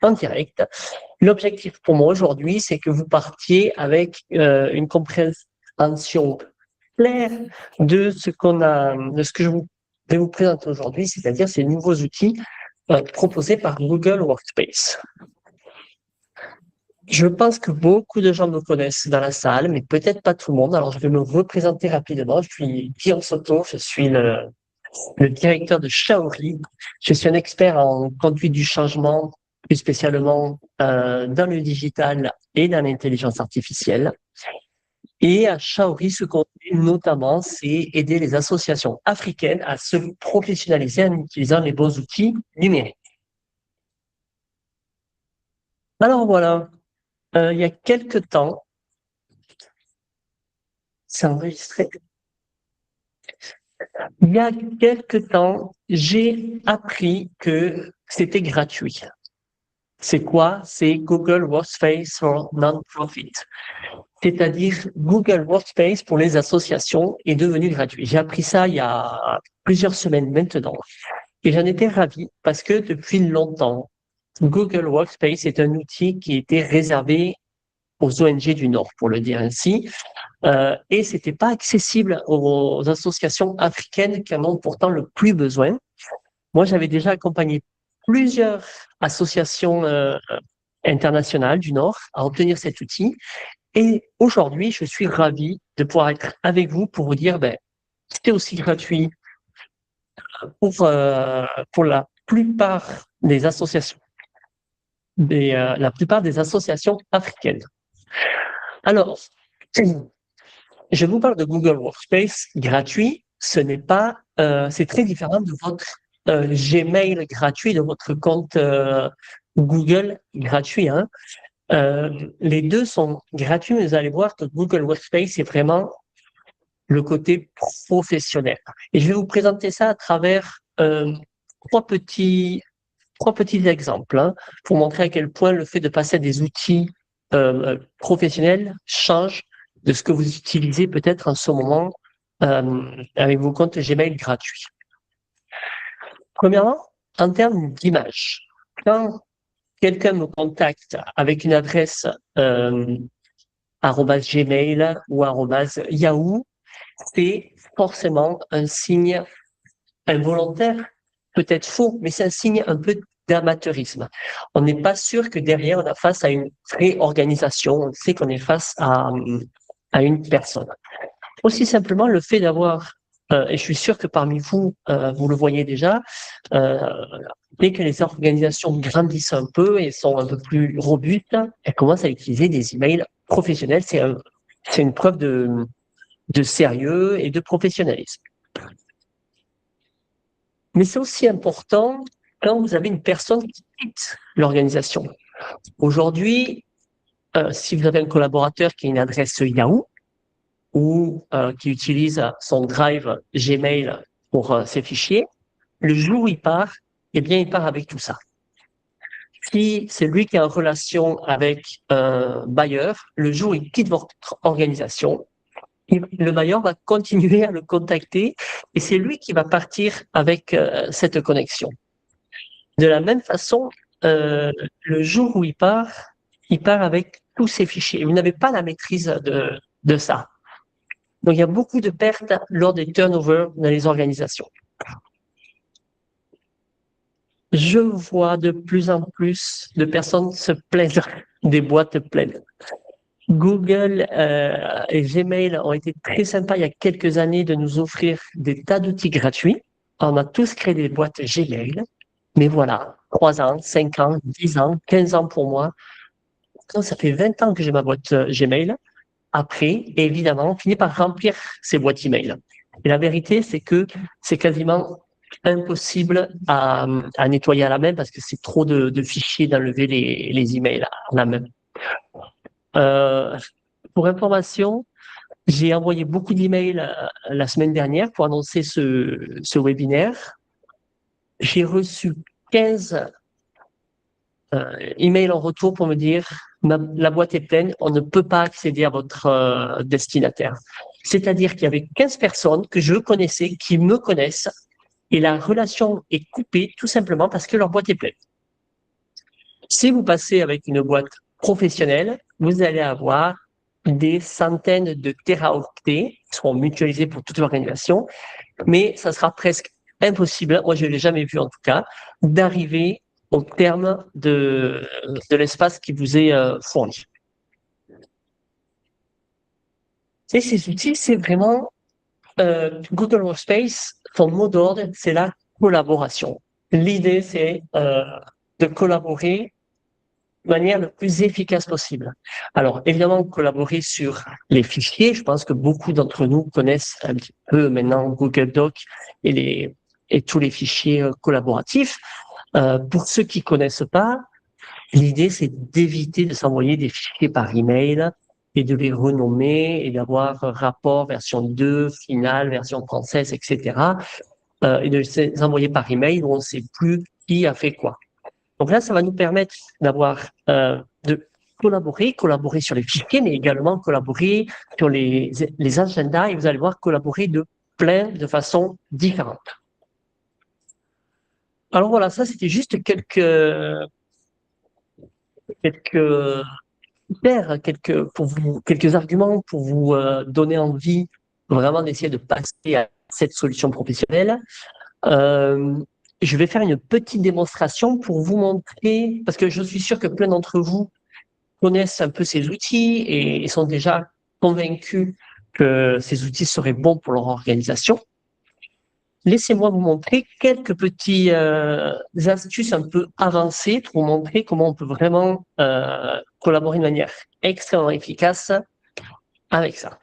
en direct. L'objectif pour moi aujourd'hui, c'est que vous partiez avec une compréhension claire de ce que je vais vous présenter aujourd'hui, c'est-à-dire ces nouveaux outils proposés par Google Workspace. Je pense que beaucoup de gens me connaissent dans la salle, mais peut-être pas tout le monde. Alors, je vais me représenter rapidement. Je suis Guillaume Soto, je suis le directeur de Shaori. Je suis un expert en conduite du changement, plus spécialement dans le digital et dans l'intelligence artificielle. Et à Shaori, ce qu'on fait notamment, c'est aider les associations africaines à se professionnaliser en utilisant les bons outils numériques. Alors voilà, il y a quelques temps, c'est enregistré. Il y a quelques temps, j'ai appris que c'était gratuit. C'est quoi? C'est Google Workspace for Non-Profit. C'est-à-dire Google Workspace pour les associations est devenu gratuit. J'ai appris ça il y a plusieurs semaines maintenant. Et j'en étais ravi parce que depuis longtemps, Google Workspace est un outil qui était réservé aux ONG du Nord, pour le dire ainsi. Et c'était pas accessible aux associations africaines qui en ont pourtant le plus besoin. Moi, j'avais déjà accompagné plusieurs associations internationales du Nord à obtenir cet outil. Et aujourd'hui, je suis ravi de pouvoir être avec vous pour vous dire, c'était aussi gratuit pour la plupart des associations, la plupart des associations africaines. Alors, je vous parle de Google Workspace gratuit. Ce n'est pas, c'est très différent de votre Gmail gratuit, de votre compte Google gratuit. Hein. Les deux sont gratuits, mais vous allez voir que Google Workspace est vraiment le côté professionnel. Et je vais vous présenter ça à travers trois petits exemples hein, pour montrer à quel point le fait de passer à des outils professionnels change de ce que vous utilisez peut-être en ce moment avec vos comptes Gmail gratuits. Premièrement, en termes d'image, quand quelqu'un me contacte avec une adresse @gmail ou @yahoo, c'est forcément un signe involontaire, peut-être faux, mais c'est un signe un peu d'amateurisme. On n'est pas sûr que derrière, on a face à une vraie organisation, on sait qu'on est face à une personne. Aussi simplement, le fait d'avoir, et je suis sûr que parmi vous, vous le voyez déjà, dès que les organisations grandissent un peu et sont un peu plus robustes, elles commencent à utiliser des emails professionnels. C'est une preuve de sérieux et de professionnalisme. Mais c'est aussi important quand vous avez une personne qui quitte l'organisation. Aujourd'hui, si vous avez un collaborateur qui a une adresse Yahoo ou qui utilise son drive Gmail pour ses fichiers, le jour où il part, eh bien, il part avec tout ça. Si c'est lui qui est en relation avec un bailleur, le jour où il quitte votre organisation, le bailleur va continuer à le contacter et c'est lui qui va partir avec cette connexion. De la même façon, le jour où il part avec tous ses fichiers. Vous n'avez pas la maîtrise de ça. Donc, il y a beaucoup de pertes lors des turnovers dans les organisations. Je vois de plus en plus de personnes se plaindre des boîtes pleines. Google et Gmail ont été très sympas il y a quelques années de nous offrir des tas d'outils gratuits. On a tous créé des boîtes Gmail, mais voilà, 3 ans, 5 ans, 10 ans, 15 ans pour moi. Quand ça fait 20 ans que j'ai ma boîte Gmail, après, évidemment, on finit par remplir ces boîtes email. Et la vérité, c'est que c'est quasiment impossible à nettoyer à la main parce que c'est trop de fichiers d'enlever les emails à la main. Pour information, j'ai envoyé beaucoup d'emails la semaine dernière pour annoncer ce webinaire. J'ai reçu 15 emails en retour pour me dire la boîte est pleine, on ne peut pas accéder à votre destinataire. C'est-à-dire qu'il y avait 15 personnes que je connaissais, qui me connaissent, et la relation est coupée tout simplement parce que leur boîte est pleine. Si vous passez avec une boîte professionnelle, vous allez avoir des centaines de téraoctets qui seront mutualisés pour toute l'organisation, mais ça sera presque impossible, moi je ne l'ai jamais vu en tout cas, d'arriver au terme de l'espace qui vous est fourni. Et ces outils, c'est vraiment Google Workspace, son mot d'ordre, c'est la collaboration. L'idée, c'est de collaborer de manière le plus efficace possible. Alors, évidemment, collaborer sur les fichiers. Je pense que beaucoup d'entre nous connaissent un petit peu maintenant Google Doc et tous les fichiers collaboratifs. Pour ceux qui connaissent pas, l'idée, c'est d'éviter de s'envoyer des fichiers par email et de les renommer et d'avoir rapport version 2, finale, version française, etc. Et de les envoyer par email où on ne sait plus qui a fait quoi. Donc là, ça va nous permettre d'avoir de collaborer sur les fichiers, mais également collaborer sur les agendas, et vous allez voir collaborer de façons différentes. Alors voilà, ça c'était juste quelques quelques arguments pour vous donner envie vraiment d'essayer de passer à cette solution professionnelle. Je vais faire une petite démonstration pour vous montrer, parce que je suis sûr que plein d'entre vous connaissent un peu ces outils et sont déjà convaincus que ces outils seraient bons pour leur organisation. Laissez-moi vous montrer quelques petits astuces un peu avancées pour vous montrer comment on peut vraiment collaborer de manière extrêmement efficace avec ça.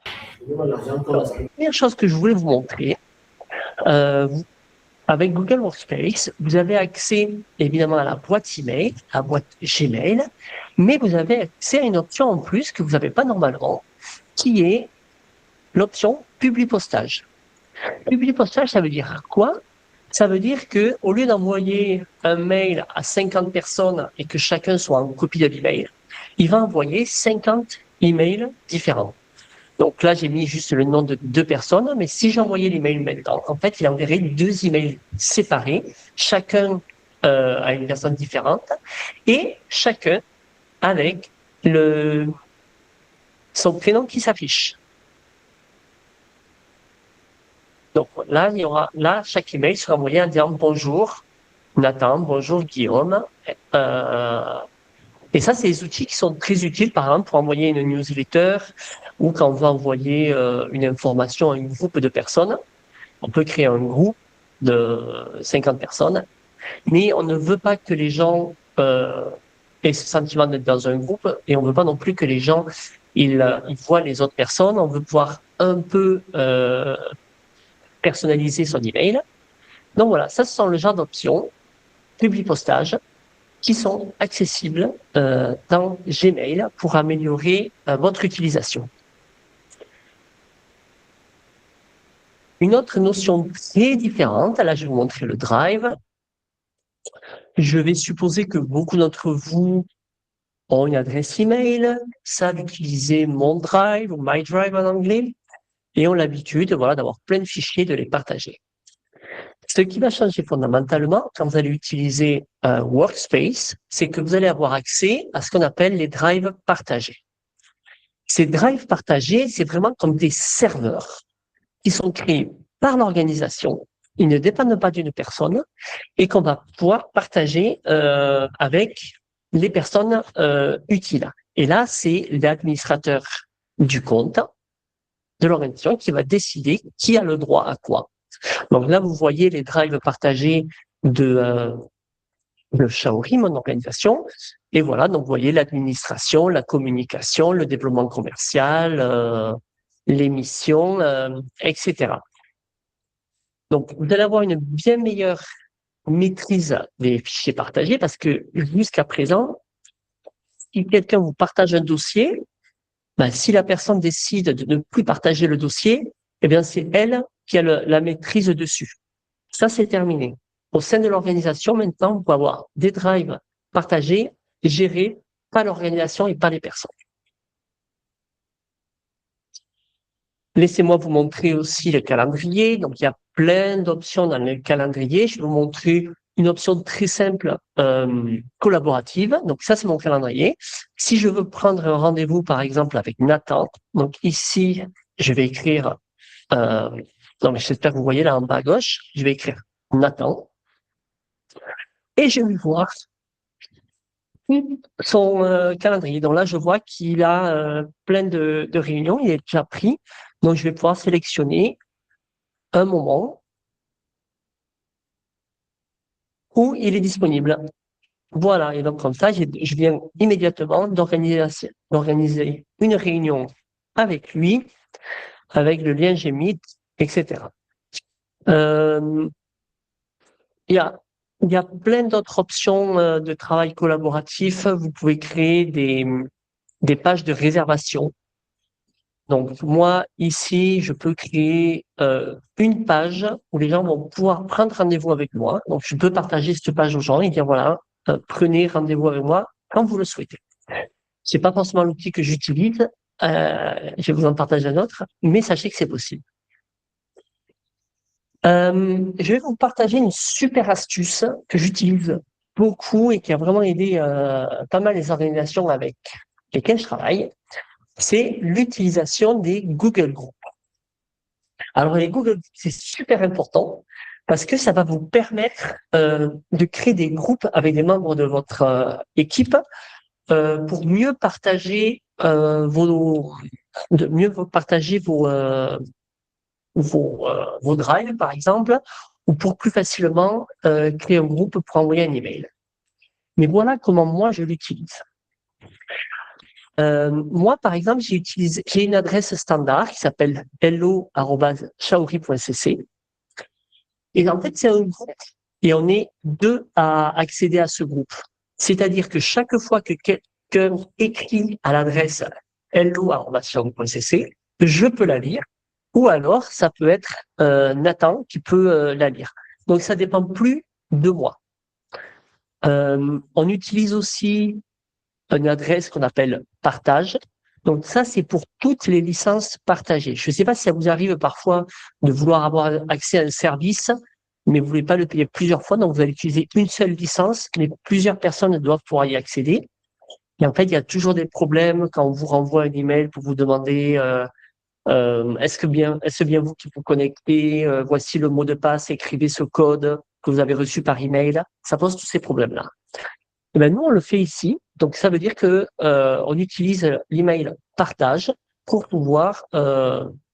Donc, la première chose que je voulais vous montrer, avec Google Workspace, vous avez accès évidemment à la boîte email, à la boîte Gmail, mais vous avez accès à une option en plus que vous n'avez pas normalement, qui est l'option publi postage. Publi postage, ça veut dire quoi? Ça veut dire que au lieu d'envoyer un mail à 50 personnes et que chacun soit en copie de l'email, il va envoyer 50 emails différents. Donc là, j'ai mis juste le nom de 2 personnes, mais si j'envoyais l'email maintenant, en fait, il enverrait 2 emails séparés, chacun à une personne différente, et chacun avec son prénom qui s'affiche. Donc là, chaque email sera envoyé en disant bonjour Nathan, bonjour Guillaume. Et ça, c'est des outils qui sont très utiles, par exemple, pour envoyer une newsletter ou quand on va envoyer une information à un groupe de personnes. On peut créer un groupe de 50 personnes, mais on ne veut pas que les gens aient ce sentiment d'être dans un groupe et on ne veut pas non plus que les gens ils voient les autres personnes. On veut pouvoir un peu personnaliser son email. Donc voilà, ça, ce sont le genre d'options, publi postage, qui sont accessibles dans Gmail pour améliorer votre utilisation. Une autre notion très différente, là je vais vous montrer le Drive. Je vais supposer que beaucoup d'entre vous ont une adresse email, savent utiliser Mon Drive ou My Drive en anglais, et ont l'habitude voilà, d'avoir plein de fichiers, de les partager. Ce qui va changer fondamentalement quand vous allez utiliser Workspace, c'est que vous allez avoir accès à ce qu'on appelle les drives partagés. Ces drives partagés, c'est vraiment comme des serveurs qui sont créés par l'organisation. Ils ne dépendent pas d'une personne et qu'on va pouvoir partager avec les personnes utiles. Et là, c'est l'administrateur du compte de l'organisation qui va décider qui a le droit à quoi. Donc là, vous voyez les drives partagés de Shaori, mon organisation. Et voilà, donc vous voyez l'administration, la communication, le développement commercial, les missions, etc. Donc, vous allez avoir une bien meilleure maîtrise des fichiers partagés parce que jusqu'à présent, si quelqu'un vous partage un dossier, ben, si la personne décide de ne plus partager le dossier, eh bien, c'est elle qui a la maîtrise dessus. Ça, c'est terminé. Au sein de l'organisation, maintenant, vous pouvez avoir des drives partagés, gérés par l'organisation et par les personnes. Laissez-moi vous montrer aussi le calendrier. Donc, il y a plein d'options dans le calendrier. Je vais vous montrer une option très simple collaborative. Donc ça, c'est mon calendrier. Si je veux prendre un rendez-vous, par exemple, avec Nathan, donc ici, je vais écrire, non mais j'espère que vous voyez là en bas à gauche, je vais écrire Nathan et je vais voir son calendrier. Donc là, je vois qu'il a plein de réunions, il est déjà pris. Donc je vais pouvoir sélectionner un moment où il est disponible. Voilà, et donc comme ça, je viens immédiatement d'organiser une réunion avec lui, avec le lien Gmeet, etc. Euh, il y a, il y a plein d'autres options de travail collaboratif. Vous pouvez créer des pages de réservation. Donc moi, ici, je peux créer une page où les gens vont pouvoir prendre rendez-vous avec moi. Donc je peux partager cette page aux gens et dire voilà, prenez rendez-vous avec moi quand vous le souhaitez. C'est pas forcément l'outil que j'utilise. Je vais vous en partager un autre, mais sachez que c'est possible. Je vais vous partager une super astuce que j'utilise beaucoup et qui a vraiment aidé pas mal les organisations avec lesquelles je travaille. C'est l'utilisation des Google Groups. Alors les Google Groups, c'est super important parce que ça va vous permettre de créer des groupes avec des membres de votre équipe pour mieux partager vos drives, par exemple, ou pour plus facilement créer un groupe pour envoyer un email. Mais voilà comment moi je l'utilise. Moi, par exemple, j'ai une adresse standard qui s'appelle hello@shaori.cc. Et en fait, c'est un groupe et on est deux à accéder à ce groupe. C'est-à-dire que chaque fois que quelqu'un écrit à l'adresse hello@shaori.cc, je peux la lire. Ou alors, ça peut être Nathan qui peut la lire. Donc, ça dépend plus de moi. On utilise aussi une adresse qu'on appelle partage. Donc, ça, c'est pour toutes les licences partagées. Je ne sais pas si ça vous arrive parfois de vouloir avoir accès à un service, mais vous ne voulez pas le payer plusieurs fois. Donc, vous allez utiliser une seule licence, mais plusieurs personnes doivent pouvoir y accéder. Et en fait, il y a toujours des problèmes quand on vous renvoie un email pour vous demander est-ce bien vous qui vous connectez, voici le mot de passe, écrivez ce code que vous avez reçu par email. Ça pose tous ces problèmes-là. Et ben nous, on le fait ici. Donc, ça veut dire que on utilise l'email partage pour pouvoir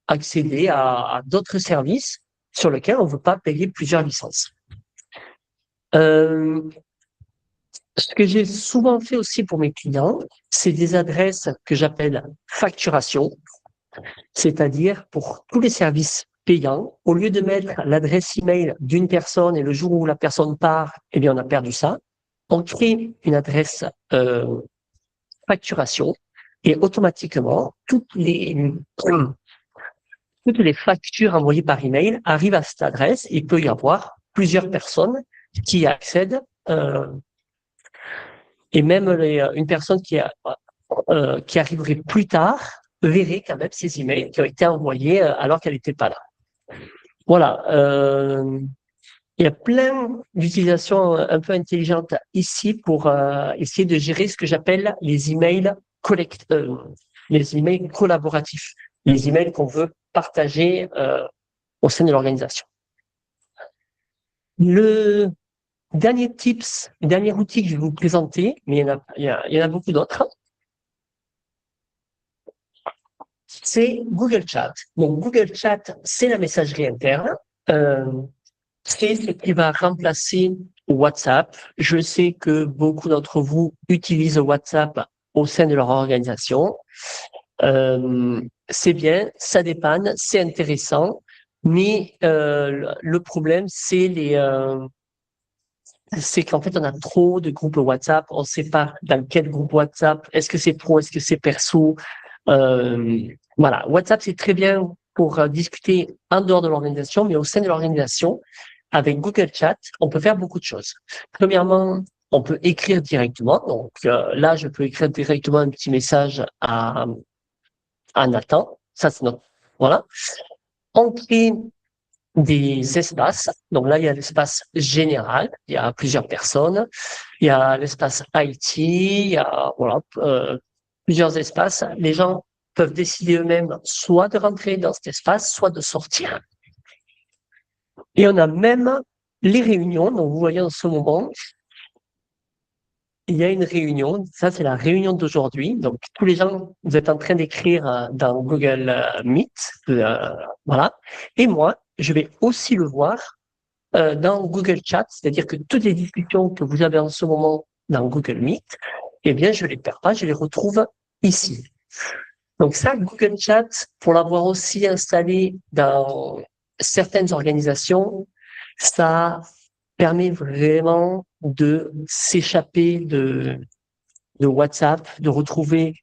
accéder à d'autres services sur lesquels on ne veut pas payer plusieurs licences. Ce que j'ai souvent fait aussi pour mes clients, c'est des adresses que j'appelle facturation. C'est-à-dire pour tous les services payants, au lieu de mettre l'adresse email d'une personne et le jour où la personne part, eh bien on a perdu ça, on crée une adresse facturation et automatiquement toutes les factures envoyées par email arrivent à cette adresse. Il peut y avoir plusieurs personnes qui y accèdent et même une personne qui arriverait plus tard verrait quand même ces emails qui ont été envoyés alors qu'elle n'était pas là. Voilà. Il y a plein d'utilisations un peu intelligentes ici pour essayer de gérer ce que j'appelle les emails les emails collaboratifs, les emails qu'on veut partager au sein de l'organisation. Le dernier outil que je vais vous présenter, mais il y en a beaucoup d'autres, c'est Google Chat. Donc, Google Chat, c'est la messagerie interne. C'est ce qui va remplacer WhatsApp. Je sais que beaucoup d'entre vous utilisent WhatsApp au sein de leur organisation. C'est bien, ça dépanne, c'est intéressant, mais le problème, c'est qu'en fait, on a trop de groupes WhatsApp. On ne sait pas dans quel groupe WhatsApp. Est-ce que c'est pro, est-ce que c'est perso? Voilà, WhatsApp, c'est très bien pour discuter en dehors de l'organisation, mais au sein de l'organisation, avec Google Chat, on peut faire beaucoup de choses. Premièrement, on peut écrire directement. Donc là, je peux écrire directement un petit message à Nathan. Ça, c'est notre... Voilà. On crée des espaces. Donc là, il y a l'espace général, il y a plusieurs personnes. Il y a l'espace IT, il y a voilà, plusieurs espaces. Les gens peuvent décider eux-mêmes soit de rentrer dans cet espace, soit de sortir. Et on a même les réunions. Donc vous voyez en ce moment, il y a une réunion. Ça, c'est la réunion d'aujourd'hui. Donc tous les gens, vous êtes en train d'écrire dans Google Meet, voilà. Et moi, je vais aussi le voir dans Google Chat, c'est-à-dire que toutes les discussions que vous avez en ce moment dans Google Meet, eh bien, je les perds pas, je les retrouve ici. Donc ça, Google Chat, pour l'avoir aussi installé dans certaines organisations, ça permet vraiment de s'échapper de WhatsApp, de retrouver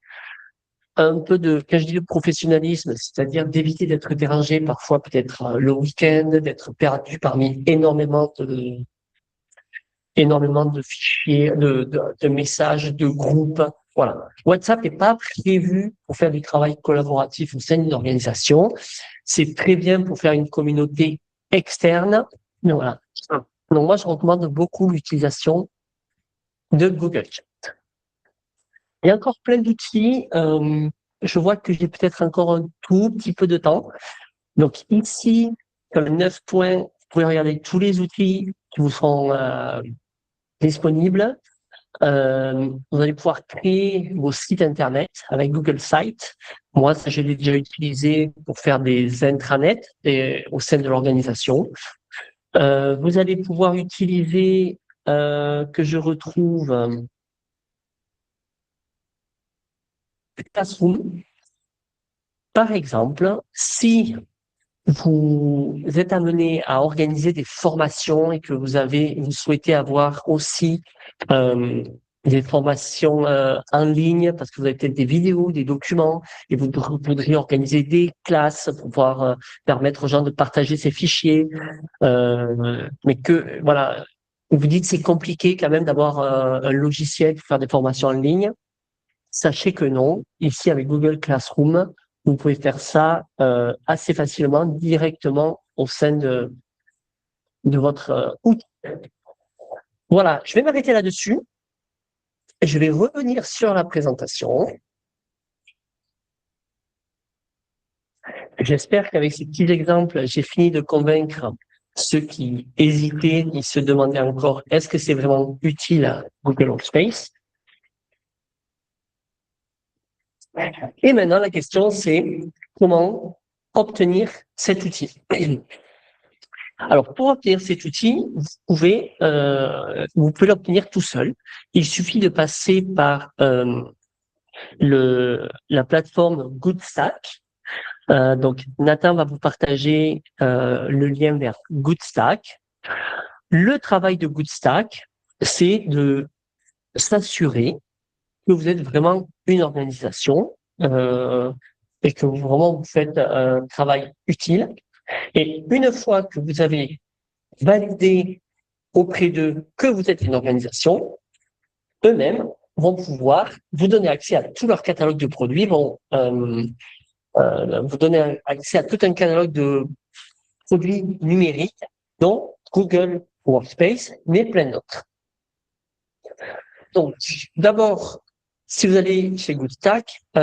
un peu de, quand je dis de professionnalisme, c'est-à-dire d'éviter d'être dérangé parfois peut-être le week-end, d'être perdu parmi énormément de fichiers, de messages, de groupes. Voilà. WhatsApp n'est pas prévu pour faire du travail collaboratif au sein d'une organisation. C'est très bien pour faire une communauté externe. Mais voilà. Donc moi, je recommande beaucoup l'utilisation de Google Chat. Il y a encore plein d'outils. Je vois que j'ai peut-être encore un tout petit peu de temps. Donc ici, sur les 9 points, vous pouvez regarder tous les outils qui vous seront disponibles. Vous allez pouvoir créer vos sites internet avec Google Sites. Moi, ça, je l'ai déjà utilisé pour faire des intranets au sein de l'organisation. Vous allez pouvoir utiliser, que je retrouve, Classroom. Par exemple, si vous êtes amené à organiser des formations et que vous souhaitez avoir aussi des formations en ligne parce que vous avez peut-être des vidéos, des documents et vous voudriez organiser des classes pour pouvoir permettre aux gens de partager ces fichiers, mais que voilà, vous dites que c'est compliqué quand même d'avoir un logiciel pour faire des formations en ligne. Sachez que non. Ici, avec Google Classroom, vous pouvez faire ça assez facilement, directement au sein de votre outil. Voilà, je vais m'arrêter là-dessus. Je vais revenir sur la présentation. J'espère qu'avec ces petits exemples, j'ai fini de convaincre ceux qui hésitaient, qui se demandaient encore est-ce que c'est vraiment utile à Google Workspace. Et maintenant, la question, c'est comment obtenir cet outil. Alors, pour obtenir cet outil, vous pouvez l'obtenir tout seul. Il suffit de passer par la plateforme Goodstack. Donc, Nathan va vous partager le lien vers Goodstack. Le travail de Goodstack, c'est de s'assurer que vous êtes vraiment une organisation et que vous faites un travail utile. Et une fois que vous avez validé auprès d'eux que vous êtes une organisation, eux-mêmes vont pouvoir vous donner accès à tout leur catalogue de produits, vont vous donner accès à tout un catalogue de produits numériques, dont Google Workspace, mais plein d'autres. Donc, d'abord, si vous allez chez Goodstack, il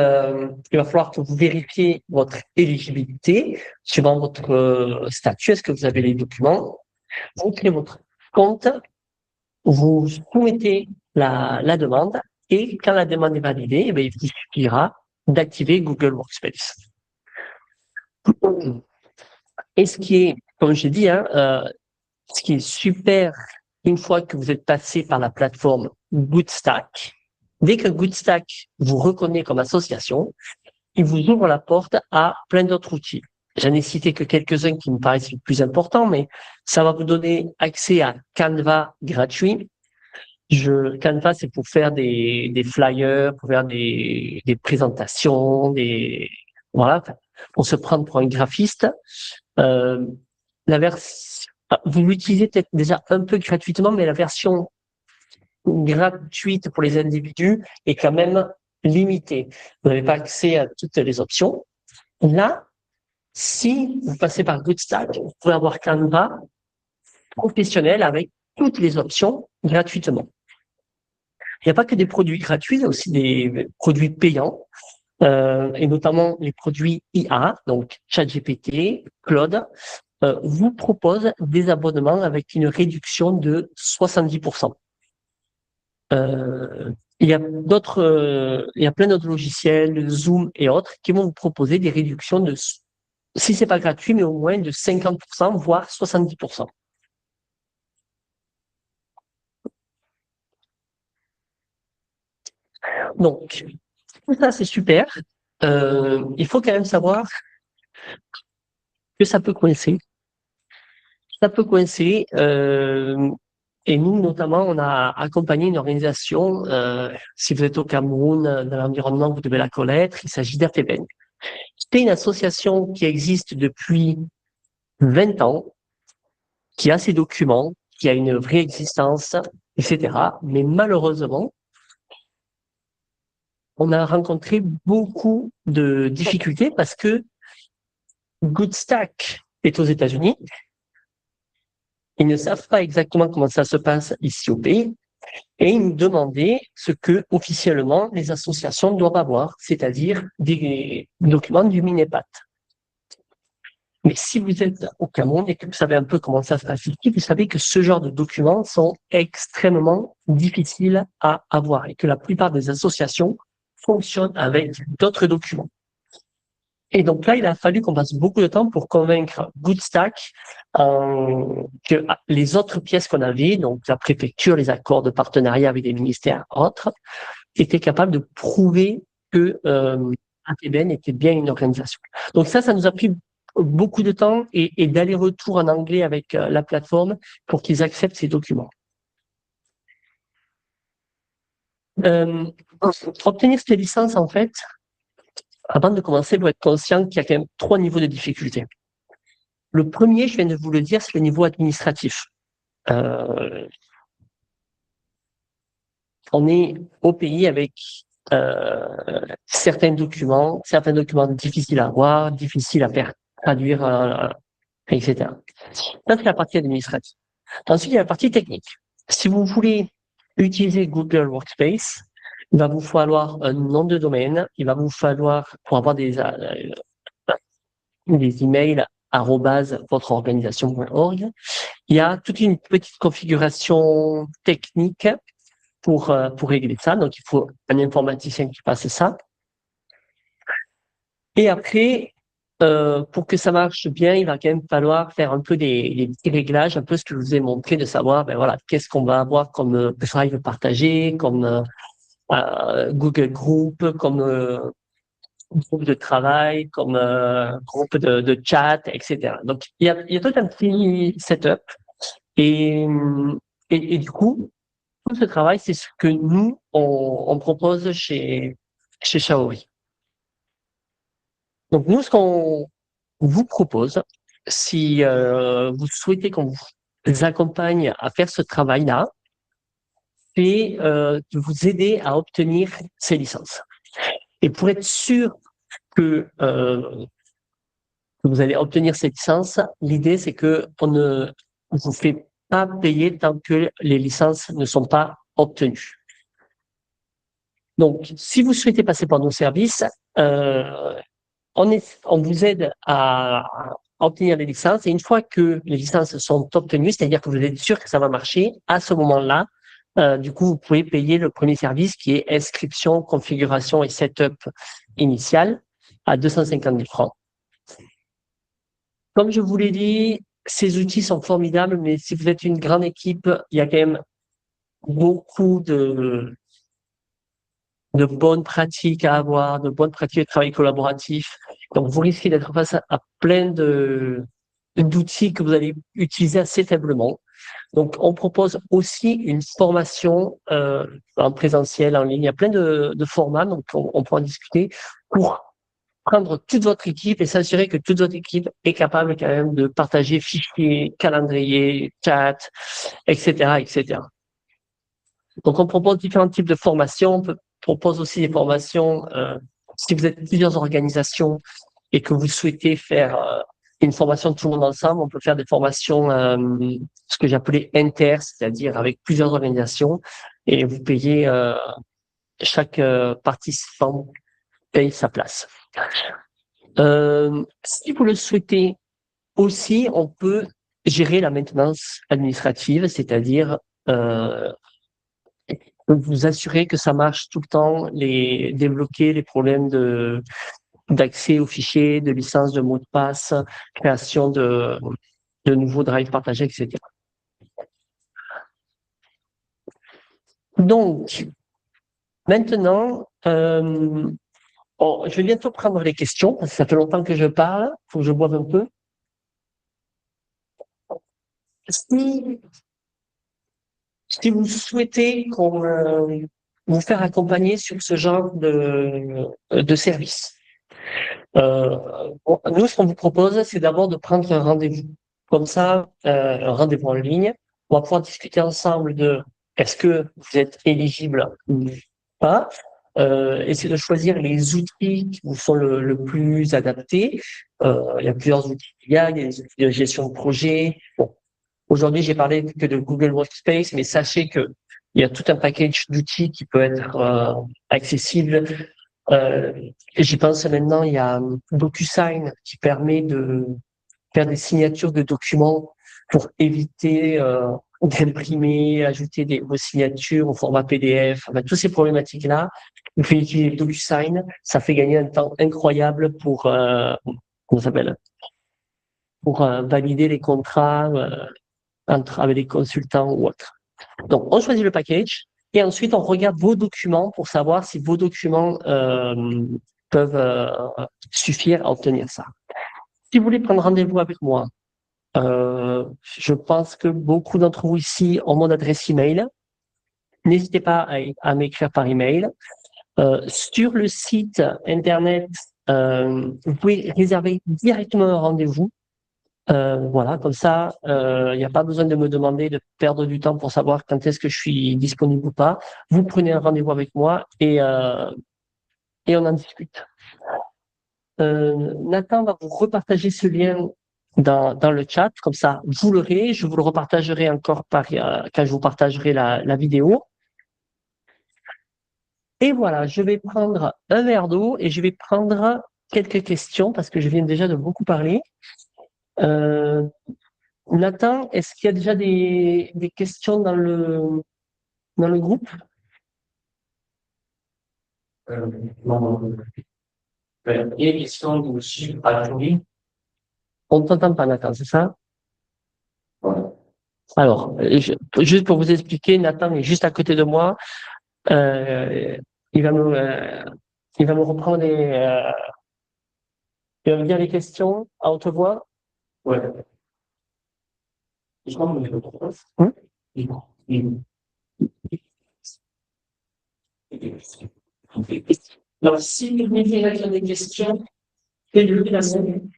va falloir que vous vérifiez votre éligibilité suivant votre statut. Est-ce que vous avez les documents? Vous créez votre compte, vous soumettez la demande et quand la demande est validée, il vous suffira d'activer Google Workspace. Et ce qui est, comme j'ai dit, ce qui est super, une fois que vous êtes passé par la plateforme Goodstack, dès que Goodstack vous reconnaît comme association, il vous ouvre la porte à plein d'autres outils. J'en ai cité que quelques-uns qui me paraissent les plus importants, mais ça va vous donner accès à Canva gratuit. Canva, c'est pour faire des flyers, pour faire des présentations, voilà, pour se prendre pour un graphiste. Vous l'utilisez peut-être déjà un peu gratuitement, mais la version gratuite pour les individus est quand même limitée. Vous n'avez pas accès à toutes les options. Là, Si vous passez par Goodstack, vous pouvez avoir Canva professionnel avec toutes les options gratuitement. Il n'y a pas que des produits gratuits, il y a aussi des produits payants, et notamment les produits IA, donc ChatGPT, Claude, vous proposent des abonnements avec une réduction de 70%. Il y a il y a plein d'autres logiciels, Zoom et autres, qui vont vous proposer des réductions de, si c'est pas gratuit, mais au moins de 50%, voire 70%. Donc, tout ça, c'est super. Il faut quand même savoir que ça peut coincer. Ça peut coincer. Et nous, notamment, on a accompagné une organisation. Si vous êtes au Cameroun, dans l'environnement, vous devez la connaître. Il s'agit d'RTBN. C'est une association qui existe depuis 20 ans, qui a ses documents, qui a une vraie existence, etc. Mais malheureusement, on a rencontré beaucoup de difficultés parce que Goodstack est aux États-Unis. Ils ne savent pas exactement comment ça se passe ici au pays et ils nous demandaient ce que officiellement les associations doivent avoir, c'est-à-dire des documents du Minepat. Mais si vous êtes au Cameroun et que vous savez un peu comment ça se passe ici, vous savez que ce genre de documents sont extrêmement difficiles à avoir et que la plupart des associations fonctionnent avec d'autres documents. Et donc là, il a fallu qu'on passe beaucoup de temps pour convaincre Goodstack que les autres pièces qu'on avait, donc la préfecture, les accords de partenariat avec des ministères autres, étaient capables de prouver que ATBN était bien une organisation. Donc ça nous a pris beaucoup de temps et d'aller-retour en anglais avec la plateforme pour qu'ils acceptent ces documents. Obtenir cette licence, en fait, avant de commencer, il faut être conscient qu'il y a quand même 3 niveaux de difficulté. Le premier, je viens de vous le dire, c'est le niveau administratif. On est au pays avec certains documents difficiles à avoir, difficiles à faire traduire, etc. Ça, c'est la partie administrative. Ensuite, il y a la partie technique. Si vous voulez utiliser Google Workspace, il va vous falloir un nom de domaine, il va vous falloir, pour avoir des emails @votreorganisation.org. Il y a toute une petite configuration technique pour régler ça. Donc, il faut un informaticien qui fasse ça. Et après, pour que ça marche bien, il va quand même falloir faire un peu des petits réglages, un peu ce que je vous ai montré, de savoir, ben voilà, qu'est-ce qu'on va avoir comme drive partagé, comme Google Group, comme groupe de travail, comme groupe de chat, etc. Donc, il y a tout un petit setup. Et, et du coup, tout ce travail, c'est ce que nous, on propose chez Shaori. Donc, nous, ce qu'on vous propose, si vous souhaitez qu'on vous accompagne à faire ce travail-là, c'est de vous aider à obtenir ces licences. Et pour être sûr que vous allez obtenir ces licences, l'idée, c'est que on ne vous fait pas payer tant que les licences ne sont pas obtenues. Donc, si vous souhaitez passer par nos services, on vous aide à obtenir les licences. Et une fois que les licences sont obtenues, c'est-à-dire que vous êtes sûr que ça va marcher, à ce moment-là, du coup, vous pouvez payer le premier service qui est inscription, configuration et setup initial à 250 000 francs. Comme je vous l'ai dit, ces outils sont formidables, mais si vous êtes une grande équipe, il y a quand même beaucoup de bonnes pratiques à avoir, de bonnes pratiques de travail collaboratif. Donc, vous risquez d'être face à plein d'outils que vous allez utiliser assez faiblement. Donc, on propose aussi une formation en présentiel, en ligne. Il y a plein de formats, donc on peut en discuter pour prendre toute votre équipe et s'assurer que toute votre équipe est capable quand même de partager fichiers, calendrier, chat, etc., etc. Donc, on propose différents types de formations. On propose aussi des formations, si vous êtes plusieurs organisations, et que vous souhaitez faire une formation de tout le monde ensemble, on peut faire des formations, ce que j'appelais inter, c'est-à-dire avec plusieurs organisations, et vous payez, chaque participant paye sa place. Si vous le souhaitez aussi, on peut gérer la maintenance administrative, c'est-à-dire vous assurer que ça marche tout le temps, débloquer les problèmes d'accès aux fichiers, de licence de mots de passe, création de nouveaux drives partagés, etc. Donc, maintenant, je vais bientôt prendre les questions, parce que ça fait longtemps que je parle, il faut que je boive un peu. Si vous souhaitez vous faire accompagner sur ce genre de service, nous, ce qu'on vous propose, c'est d'abord de prendre un rendez-vous. Comme ça, un rendez-vous en ligne. On va pouvoir discuter ensemble de est-ce que vous êtes éligible ou pas. Essayer de choisir les outils qui vous sont le plus adaptés. Il y a plusieurs outils. Il y a des outils de gestion de projet. Bon, aujourd'hui, j'ai parlé que de Google Workspace, mais sachez que il y a tout un package d'outils qui peut être accessible. J'y pense maintenant, il y a DocuSign qui permet de faire des signatures de documents pour éviter d'imprimer, ajouter vos signatures au format PDF. Enfin, toutes ces problématiques-là, vous pouvez utiliser DocuSign, ça fait gagner un temps incroyable pour comment ça s'appelle, pour valider les contrats avec les consultants ou autres. Donc, on choisit le package et ensuite, on regarde vos documents pour savoir si vos documents peuvent suffire à obtenir ça. Si vous voulez prendre rendez-vous avec moi, je pense que beaucoup d'entre vous ici ont mon adresse email. N'hésitez pas à m'écrire par email. Sur le site internet, vous pouvez réserver directement un rendez-vous. Voilà, comme ça, il n'y a pas besoin de me demander de perdre du temps pour savoir quand est-ce que je suis disponible ou pas. Vous prenez un rendez-vous avec moi et on en discute. Nathan va vous repartager ce lien dans le chat, comme ça vous l'aurez. Je vous le repartagerai encore quand je vous partagerai la vidéo. Et voilà, je vais prendre un verre d'eau et je vais prendre quelques questions parce que je viens déjà de beaucoup parler. Nathan, est-ce qu'il y a déjà des questions dans le groupe? Non. Il y a des questions de M. Adjouri. On ne t'entend pas, Nathan, c'est ça? Alors, juste pour vous expliquer, Nathan est juste à côté de moi. Euh, il va me reprendre il va me dire les questions à haute voix. Ouais. Hum? Alors, si vous voulez répondre des questions, faites-le la semaine.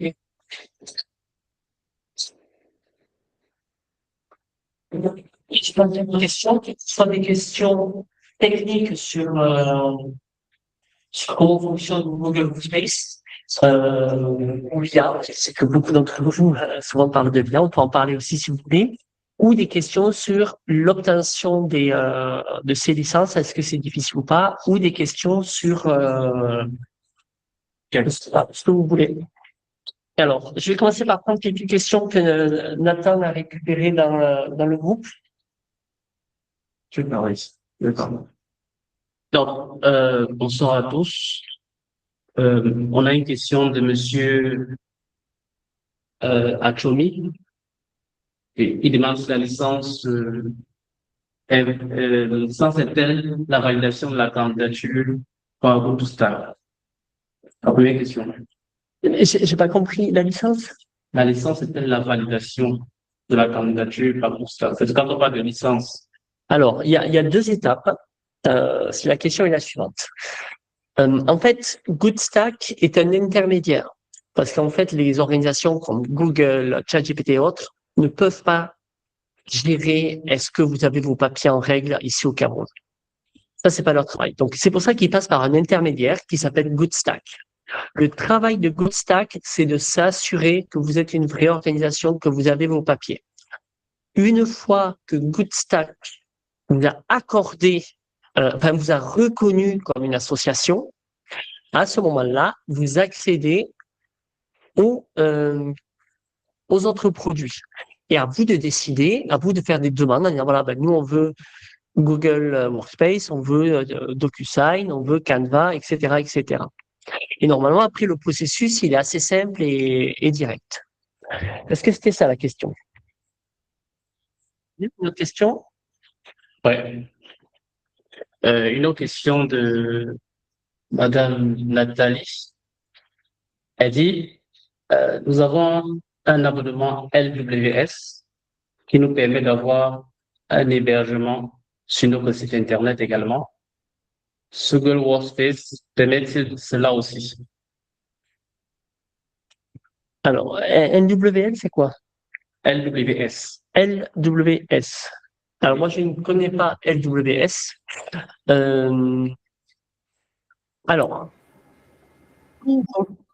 Je pense des questions qui sont des questions techniques sur comment fonctionne Google Workspace. Ou l'IA, c'est que beaucoup d'entre vous souvent parlent de l'IA, on peut en parler aussi si vous voulez, ou des questions sur l'obtention de ces licences, est-ce que c'est difficile ou pas, ou des questions sur ce que vous voulez. Alors, je vais commencer par prendre quelques questions que Nathan a récupérées dans le groupe. Donc, bonsoir à tous. On a une question de Monsieur Achomi. Il demande si la licence est-elle la validation de la candidature par Bootstrap? La première question. J'ai pas compris. La licence? La licence est-elle la validation de la candidature par Bootstrap? Parce que quand on parle de licence. Alors, il y a deux étapes. La question est la suivante. En fait, GoodStack est un intermédiaire parce qu'en fait, les organisations comme Google, ChatGPT et autres ne peuvent pas gérer est-ce que vous avez vos papiers en règle ici au Cameroun. Ça, c'est pas leur travail. Donc, c'est pour ça qu'ils passent par un intermédiaire qui s'appelle GoodStack. Le travail de GoodStack, c'est de s'assurer que vous êtes une vraie organisation, que vous avez vos papiers. Une fois que GoodStack vous a accordé, vous a reconnu comme une association, à ce moment-là, vous accédez aux autres produits. Et à vous de décider, à vous de faire des demandes en disant, voilà, nous, on veut Google Workspace, on veut DocuSign, on veut Canva, etc., etc. Et normalement, après, le processus, il est assez simple et direct. Est-ce que c'était ça la question? Une autre question? Ouais. Une autre question de Madame Nathalie. Elle dit, nous avons un abonnement LWS qui nous permet d'avoir un hébergement sur notre site Internet également. Google Workspace permet-il cela aussi? Alors, NWL, c'est quoi? LWS. LWS. Alors, moi, je ne connais pas LWS. Alors,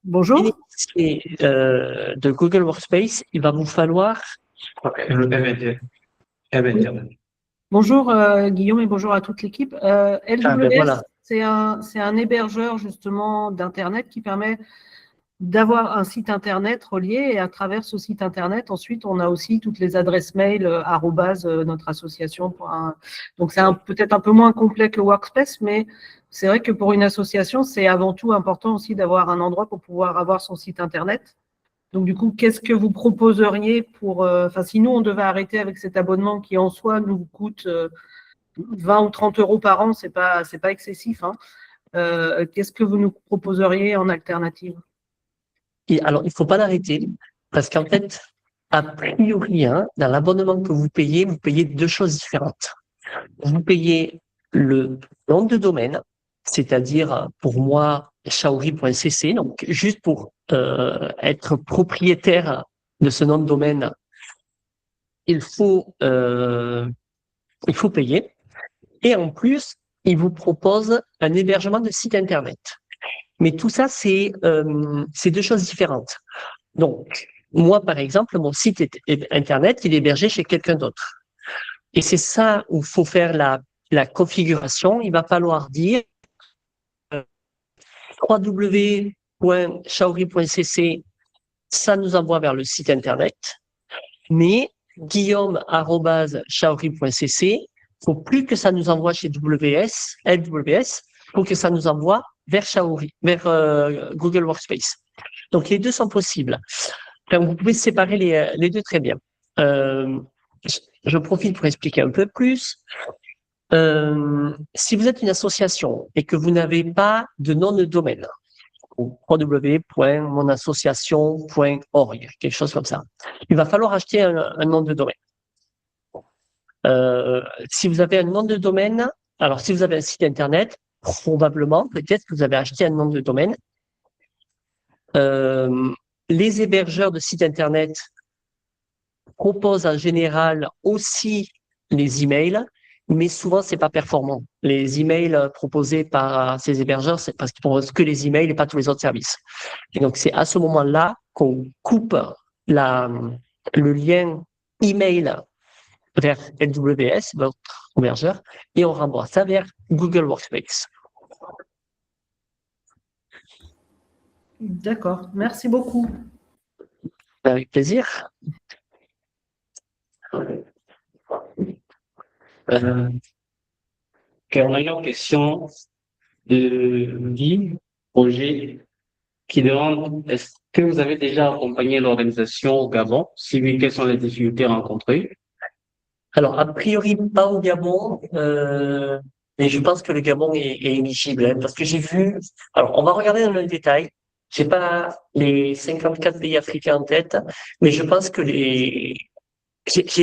Bonjour. bénéficier de Google Workspace, il va vous falloir. Bonjour Guillaume et bonjour à toute l'équipe. LWS, voilà. c'est un hébergeur justement d'Internet qui permet d'avoir un site Internet relié et à travers ce site Internet, ensuite, on a aussi toutes les adresses mail notre association. Donc, c'est peut-être un peu moins complet que Workspace, mais c'est vrai que pour une association, c'est avant tout important aussi d'avoir un endroit pour pouvoir avoir son site Internet. Donc, du coup, qu'est-ce que vous proposeriez pour… si nous, on devait arrêter avec cet abonnement qui, en soi, nous coûte 20 ou 30 euros par an, c'est pas excessif. Hein. Qu'est-ce que vous nous proposeriez en alternative? Alors, il ne faut pas l'arrêter parce qu'en fait, a priori, dans l'abonnement que vous payez deux choses différentes. Vous payez le nom de domaine, c'est-à-dire pour moi, shaori.cc, donc juste pour être propriétaire de ce nom de domaine, il faut payer. Et en plus, il vous propose un hébergement de site Internet. Mais tout ça, c'est deux choses différentes. Donc, moi, par exemple, mon site Internet, il est hébergé chez quelqu'un d'autre. Et c'est ça où il faut faire la configuration. Il va falloir dire www.shaori.cc, ça nous envoie vers le site Internet. Mais guillaume@shaori.cc, il ne faut plus que ça nous envoie chez LWS, il faut que ça nous envoie vers Shaori, vers Google Workspace. Donc, les deux sont possibles. Enfin, vous pouvez séparer les deux très bien. Je profite pour expliquer un peu plus. Si vous êtes une association et que vous n'avez pas de nom de domaine, www.monassociation.org, quelque chose comme ça, il va falloir acheter un nom de domaine. Si vous avez un nom de domaine, alors si vous avez un site internet, probablement, peut-être que vous avez acheté un nom de domaine. Les hébergeurs de sites internet proposent en général aussi les emails, mais souvent c'est pas performant. Les emails proposés par ces hébergeurs, c'est parce qu'ils proposent que les emails et pas tous les autres services. Et donc c'est à ce moment-là qu'on coupe le lien email vers LWS, votre hébergeur, et on renvoie ça vers Google Workspace. D'accord, merci beaucoup. Avec plaisir. On a une question de Guy Roger qui demande est-ce que vous avez déjà accompagné l'organisation au Gabon? Si oui, quelles sont les difficultés rencontrées? Alors, a priori, pas au Gabon, mais je pense que le Gabon est éligible, parce que j'ai vu. Alors, on va regarder dans le détail. J'ai pas les 54 pays africains en tête, mais je pense que j'ai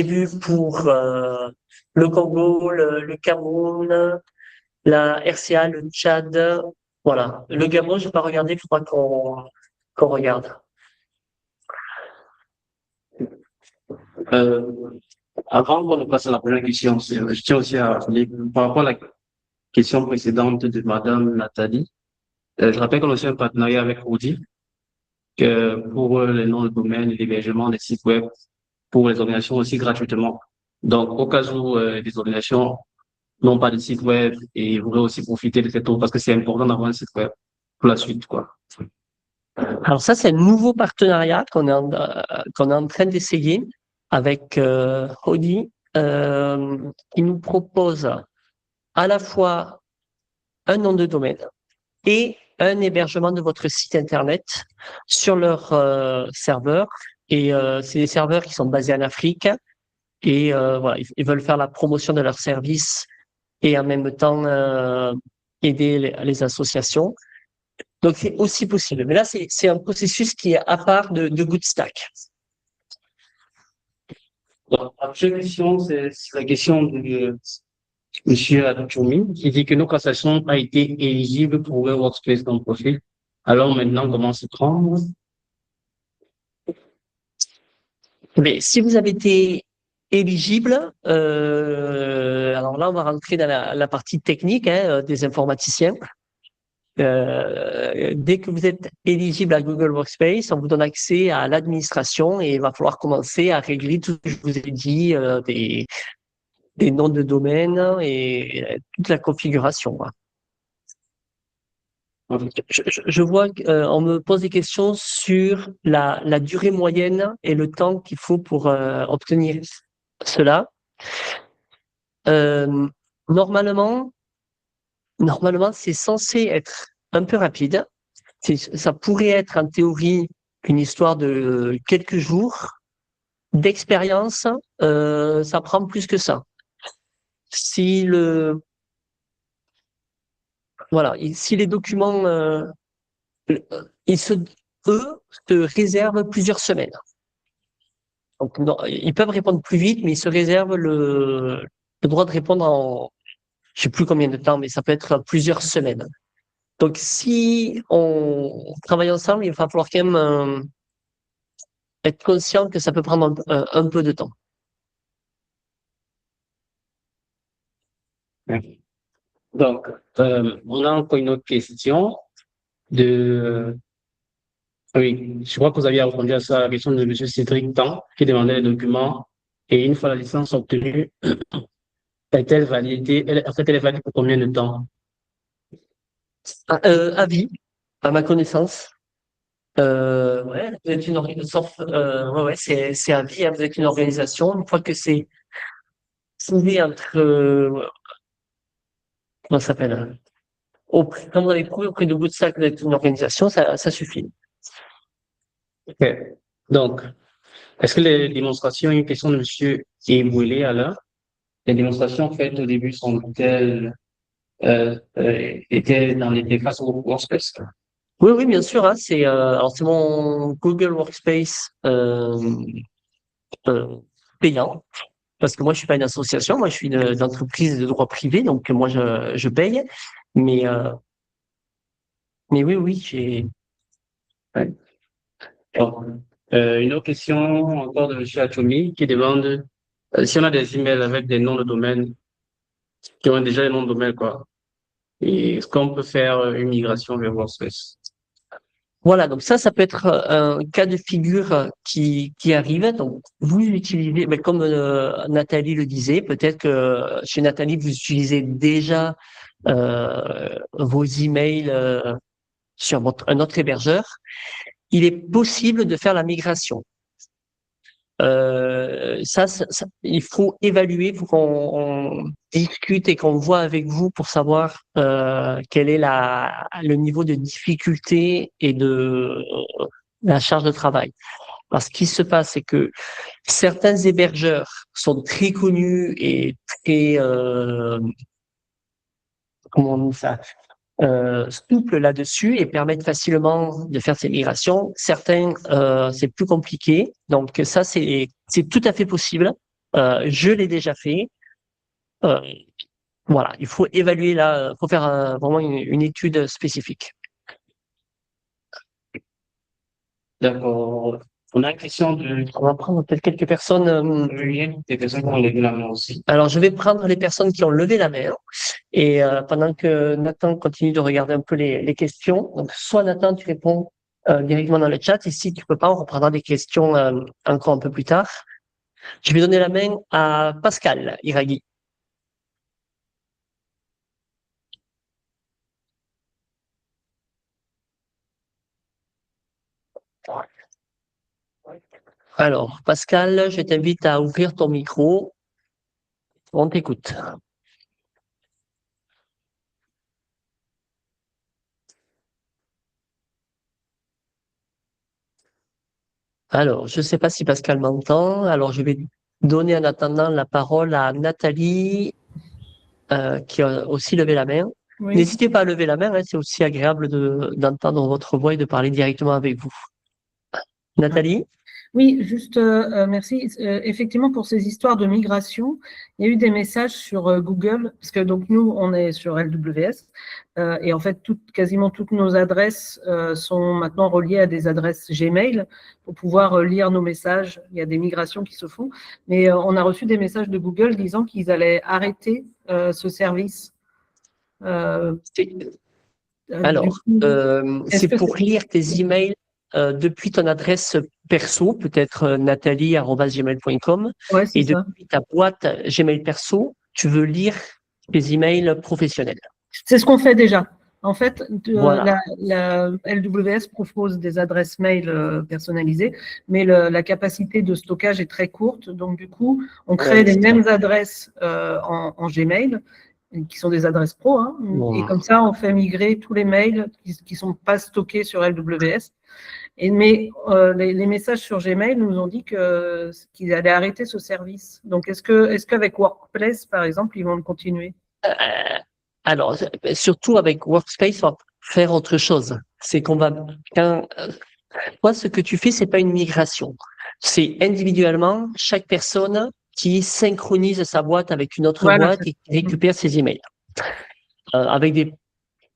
vu pour le Congo, le Cameroun, la RCA, le Tchad, voilà. Le Gabon, j'ai pas regardé, il faudra qu'on regarde. Avant de passer à la première question, je tiens aussi à rappeler par rapport à la question précédente de Madame Nathalie, Je rappelle qu'on a aussi un partenariat avec Audi pour les noms de domaine et l'hébergement des sites web pour les organisations aussi gratuitement. Donc, au cas où des organisations n'ont pas de site web et voudraient aussi profiter de cette offre parce que c'est important d'avoir un site web pour la suite, quoi. Alors ça, c'est un nouveau partenariat qu'on est en train d'essayer avec Audi, qui nous propose à la fois un nom de domaine et un hébergement de votre site internet sur leur serveur. Et c'est des serveurs qui sont basés en Afrique. Et voilà, ils veulent faire la promotion de leurs services et en même temps aider les associations. Donc c'est aussi possible. Mais là, c'est un processus qui est à part de Goodstack. Donc, la prochaine question, c'est la question de Monsieur Atoumi, qui dit que nos cassations n'ont pas été éligibles pour un workspace non-profit. Alors maintenant, comment se prendre? Mais si vous avez été éligible, alors là, on va rentrer dans la partie technique des informaticiens. Dès que vous êtes éligible à Google Workspace, on vous donne accès à l'administration et il va falloir commencer à régler tout ce que je vous ai dit, des noms de domaine et toute la configuration. Je vois qu'on me pose des questions sur la durée moyenne et le temps qu'il faut pour obtenir cela. Euh, normalement, c'est censé être un peu rapide. Ça pourrait être en théorie une histoire de quelques jours. D'expérience, ça prend plus que ça. Si si les documents, ils eux, se réservent plusieurs semaines. Donc, non, ils peuvent répondre plus vite, mais ils se réservent le droit de répondre en, je sais plus combien de temps, mais ça peut être plusieurs semaines. Donc, si on travaille ensemble, il va falloir quand même être conscient que ça peut prendre un peu de temps. Donc, on a encore une autre question de, oui, je crois que vous aviez répondu à ça, la question de Monsieur Cédric Tan, qui demandait les documents. Et une fois la licence obtenue, est-elle validée? En fait, elle est valide pour combien de temps? À vie, à ma connaissance. Ouais, vous êtes une organisation, ouais, c'est à vie, hein, vous êtes une organisation. Une fois que c'est signé entre, comment ça s'appelle, quand vous avez prouvé auprès de Woodstock que vous êtes une organisation, ça suffit. Ok. Donc, est-ce que les démonstrations, une question de Monsieur Ebouélé alors, les démonstrations faites au début sont-elles étaient dans l'interface Workspace? Oui, oui, bien sûr, hein, alors c'est mon Google Workspace euh, payant, parce que moi je suis pas une association, moi je suis une entreprise de droit privé, donc moi je paye, mais euh, mais oui, oui, j'ai. Ouais. Bon. Une autre question encore de Monsieur Atomi qui demande si on a des emails avec des noms de domaine qui ont déjà les noms de domaine, quoi. Et est-ce qu'on peut faire une migration vers Workspace? Voilà, donc ça peut être un cas de figure qui arrive. Donc, vous utilisez, mais comme Nathalie le disait, peut-être que chez Nathalie, vous utilisez déjà vos emails sur un autre hébergeur. Il est possible de faire la migration. Il faut évaluer, il faut qu'on discute et qu'on voit avec vous pour savoir quel est le niveau de difficulté et de la charge de travail. Parce qu'il se passe, c'est que certains hébergeurs sont très connus et très, comment on dit ça, souples là-dessus et permettent facilement de faire ces migrations. Certains, c'est plus compliqué. Donc ça, c'est tout à fait possible. Je l'ai déjà fait. Euh, voilà, il faut évaluer là, faut faire vraiment une étude spécifique. D'accord. On a une question de On va prendre peut-être quelques personnes. Julien, des personnes qui ont levé la main aussi. Alors, je vais prendre les personnes qui ont levé la main et pendant que Nathan continue de regarder un peu les questions. Donc, soit Nathan, tu réponds directement dans le chat et si tu peux pas, on reprendra des questions encore un peu plus tard. Je vais donner la main à Pascal Iraghi. Alors, Pascal, je t'invite à ouvrir ton micro. On t'écoute. Alors, je ne sais pas si Pascal m'entend. Alors, je vais donner en attendant la parole à Nathalie, qui a aussi levé la main. Oui. N'hésitez pas à lever la main, hein, c'est aussi agréable d'entendre votre voix et de parler directement avec vous. Nathalie? Oui, juste merci. Effectivement, pour ces histoires de migration, il y a eu des messages sur Google, parce que donc nous, on est sur LWS, et en fait, quasiment toutes nos adresses sont maintenant reliées à des adresses Gmail pour pouvoir lire nos messages. Il y a des migrations qui se font, mais on a reçu des messages de Google disant qu'ils allaient arrêter ce service. Alors, c'est que pour lire tes emails depuis ton adresse perso, peut-être nathalie@gmail.com, Ouais, c'est et ça. depuis ta boîte Gmail perso, tu veux lire tes emails professionnels. C'est ce qu'on fait déjà. En fait, Voilà. la LWS propose des adresses mail personnalisées, mais la capacité de stockage est très courte. Donc, du coup, on crée Ouais, les c'est ça. mêmes adresses en Gmail, qui sont des adresses pro, hein, et comme ça, on fait migrer tous les mails qui ne sont pas stockés sur LWS. Mais les messages sur Gmail nous ont dit qu'ils allaient arrêter ce service. Donc, est-ce qu'avec Workplace, par exemple, ils vont le continuer? Alors, surtout avec Workspace, on va faire autre chose. C'est qu'on va, toi, ce que tu fais, c'est pas une migration. C'est individuellement chaque personne qui synchronise sa boîte avec une autre Voilà. boîte et qui récupère ses emails. Avec des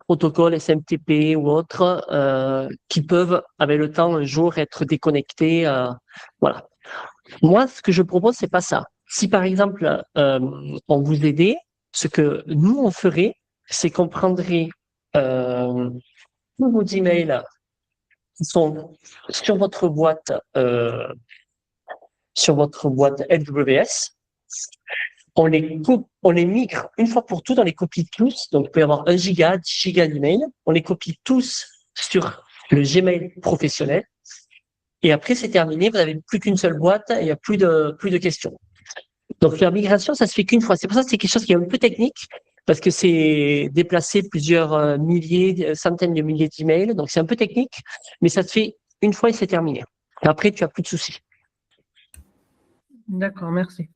protocoles SMTP ou autres qui peuvent, avec le temps, un jour être déconnectés. Voilà. Moi, ce que je propose, c'est pas ça. Si par exemple, on vous aidait, ce que nous on ferait, c'est qu'on prendrait tous vos emails qui sont sur votre boîte LWS. On les migre une fois pour toutes, on les copie tous. Donc, il peut y avoir 1 giga, 10 gigas d'emails. On les copie tous sur le Gmail professionnel. Et après, c'est terminé. Vous n'avez plus qu'une seule boîte et il n'y a plus de questions. Donc, la migration, ça se fait qu'une fois. C'est pour ça que c'est quelque chose qui est un peu technique parce que c'est déplacer plusieurs milliers, centaines de milliers d'emails. Donc, c'est un peu technique, mais ça se fait une fois et c'est terminé. Et après, tu n'as plus de soucis. D'accord, merci.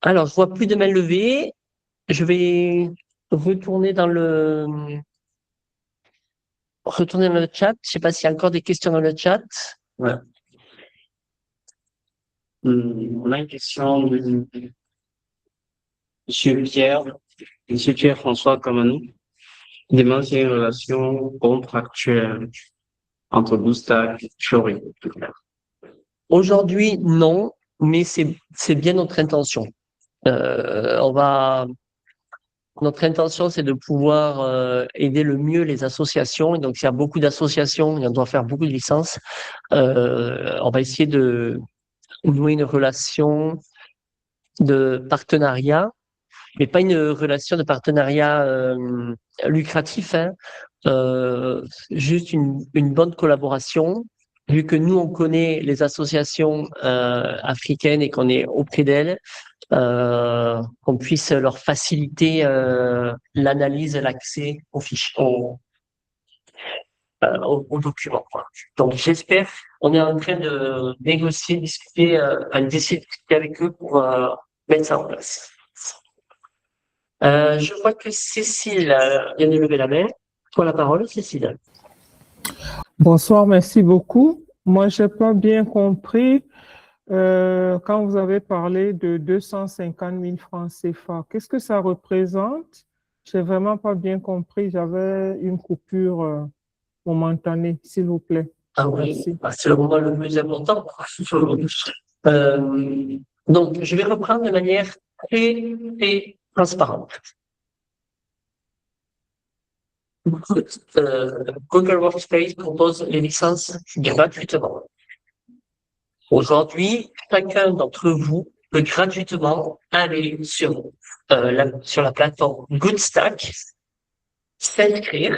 Alors, je vois plus de mains levées. Je vais retourner dans le chat. Je sais pas s'il y a encore des questions dans le chat. Ouais. On a une question de Monsieur Pierre François Kamanou. Il demande s'il y a une relation contractuelle entre Boostak et Fiori. Aujourd'hui, non, mais c'est bien notre intention. Notre intention, c'est de pouvoir aider le mieux les associations. Et donc, s'il y a beaucoup d'associations et on doit faire beaucoup de licences, on va essayer de nouer une relation de partenariat, mais pas une relation de partenariat lucratif, hein, juste une bonne collaboration. Vu que nous, on connaît les associations africaines et qu'on est auprès d'elles, qu'on puisse leur faciliter l'analyse et l'accès aux fichiers, aux documents, quoi. Donc j'espère, on est en train de négocier, d'essayer de discuter avec eux pour mettre ça en place. Je vois que Cécile vient de lever la main. Toi la parole, Cécile. Bonsoir, merci beaucoup. Moi, je n'ai pas bien compris quand vous avez parlé de 250 000 francs CFA. Qu'est-ce que ça représente? Je n'ai vraiment pas bien compris. J'avais une coupure momentanée, s'il vous plaît. Ah oui, Merci. c'est le moment le plus important. Donc, je vais reprendre de manière très transparente. Google Workspace propose les licences gratuitement. Aujourd'hui, chacun d'entre vous peut gratuitement aller sur la plateforme Goodstack, s'inscrire,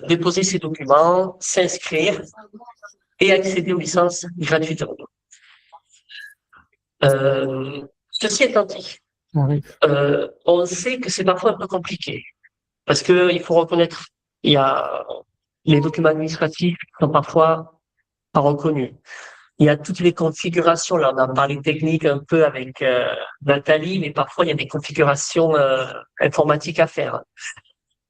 déposer ses documents, s'inscrire et accéder aux licences gratuitement. Ceci étant dit, on sait que c'est parfois un peu compliqué parce que il faut reconnaître, il y a les documents administratifs qui sont parfois pas reconnus. Il y a toutes les configurations, là on a parlé technique un peu avec Nathalie, mais parfois il y a des configurations informatiques à faire.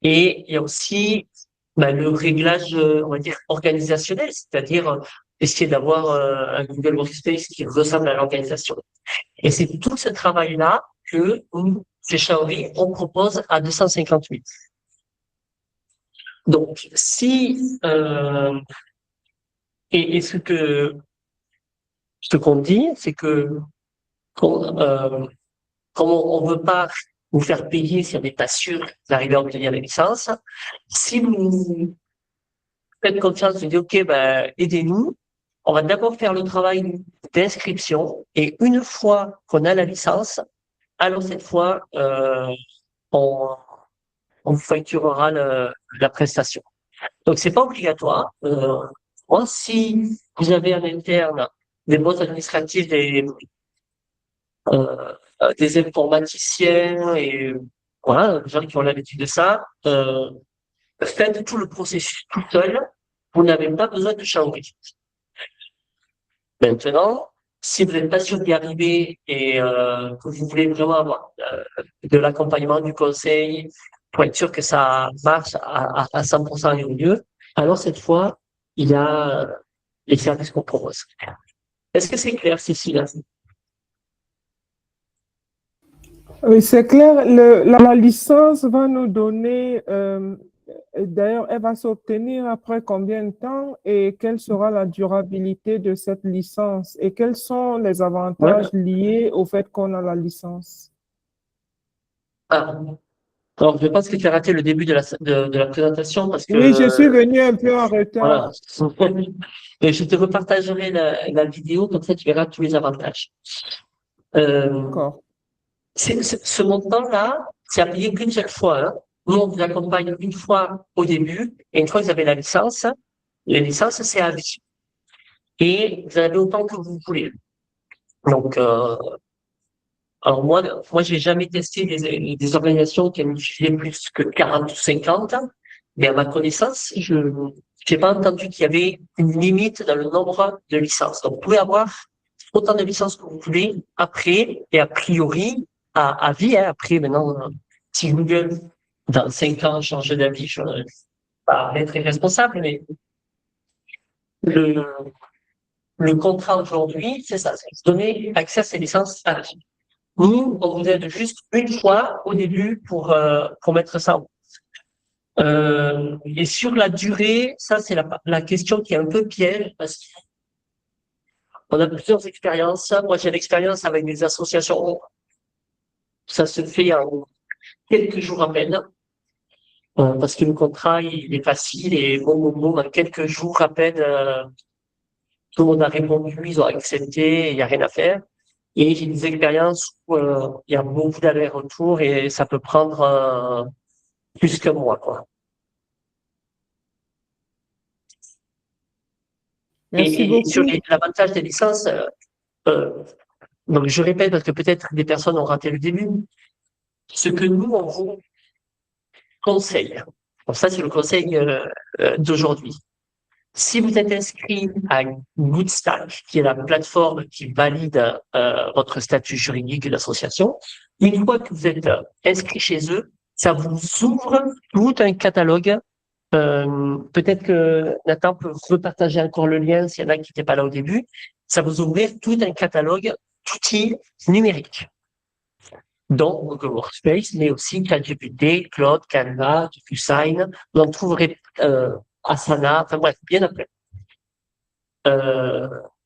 Et il y a aussi le réglage, on va dire, organisationnel, c'est-à-dire essayer d'avoir un Google Workspace qui ressemble à l'organisation. Et c'est tout ce travail-là que nous, chez Xiaomi, on propose à 258. Donc, si et ce qu'on dit, c'est que comme on veut pas vous faire payer si on n'est pas sûr d'arriver à obtenir les licences, si vous faites confiance, vous dites OK, aidez-nous. On va d'abord faire le travail d'inscription et une fois qu'on a la licence, alors cette fois, on vous facturera la prestation. Donc c'est pas obligatoire. Si vous avez en interne des postes administratifs, des informaticiens et voilà, des gens qui ont l'habitude de ça, faites tout le processus tout seul. Vous n'avez pas besoin de Xiaomi. Maintenant, si vous n'êtes pas sûr d'y arriver et que vous voulez vraiment avoir de l'accompagnement, du conseil, pour être sûr que ça marche à 100% et au mieux, alors cette fois, il y a les services qu'on propose. Est-ce que c'est clair, Cécile? Oui, c'est clair. La licence va nous donner, d'ailleurs, elle va s'obtenir après combien de temps et quelle sera la durabilité de cette licence et quels sont les avantages liés au fait qu'on a la licence? Ah. Alors, je pense que tu as raté le début de la présentation parce que Oui, je suis venu un peu en retard. voilà. Et je te repartagerai la vidéo, comme ça tu verras tous les avantages. D'accord. Ce montant-là, c'est à payer qu'une seule fois. Hein. Nous, on vous accompagne une fois au début, et une fois que vous avez la licence, c'est à vie. Et vous en avez autant que vous voulez. Donc, alors moi, j'ai jamais testé des organisations qui en utilisaient plus que 40 ou 50, mais à ma connaissance, je n'ai pas entendu qu'il y avait une limite dans le nombre de licences. Donc, vous pouvez avoir autant de licences que vous voulez après, et a priori, à vie, hein, après, maintenant, si Google, dans 5 ans, change d'avis, je ne vais pas être irresponsable, mais le, le contrat aujourd'hui, c'est ça, c'est donner accès à ces licences à vie. Nous, on vous aide juste une fois au début pour mettre ça en place. Et sur la durée, ça, c'est la question qui est un peu piège parce qu'on a plusieurs expériences. Moi, j'ai l'expérience avec des associations. Ça se fait en quelques jours à peine. Parce que le contrat, il est facile et bon, en quelques jours à peine, tout le monde a répondu, ils ont accepté, il n'y a rien à faire. Et j'ai des expériences où il y a beaucoup d'allers-retours et ça peut prendre plus que moi, quoi. Merci Et sur beaucoup. l'avantage des licences, euh, donc je répète parce que peut-être des personnes ont raté le début, ce que nous, on vous conseille, bon, ça c'est le conseil d'aujourd'hui. Si vous êtes inscrit à Goodstack, qui est la plateforme qui valide votre statut juridique d'association, une fois que vous êtes inscrit chez eux, ça vous ouvre tout un catalogue. Peut-être que Nathan peut repartager encore le lien s'il y en a qui n'étaient pas là au début. Ça vous ouvre tout un catalogue d'outils numériques, dont Google Workspace, mais aussi ChatGPT, Claude, Canva, DocuSign. Vous en trouverez Asana, enfin bref, il y en a plein.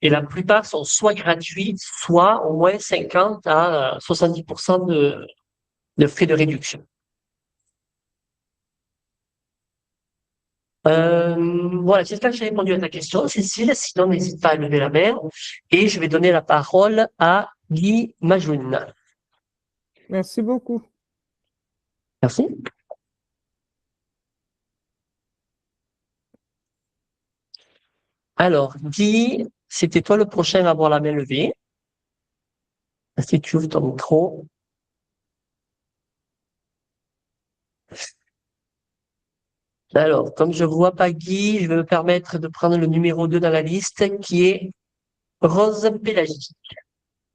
Et la plupart sont soit gratuits, soit au moins 50 à 70% de frais de réduction. Voilà, j'espère que j'ai répondu à ta question, Cécile. Sinon, n'hésite pas à lever la main. Et je vais donner la parole à Guy Majoun. Merci beaucoup. Merci. Alors, Guy, c'était toi le prochain à avoir la main levée. Si tu ouvres ton micro. Alors, comme je ne vois pas Guy, je vais me permettre de prendre le numéro 2 dans la liste, qui est Rose Pélagie.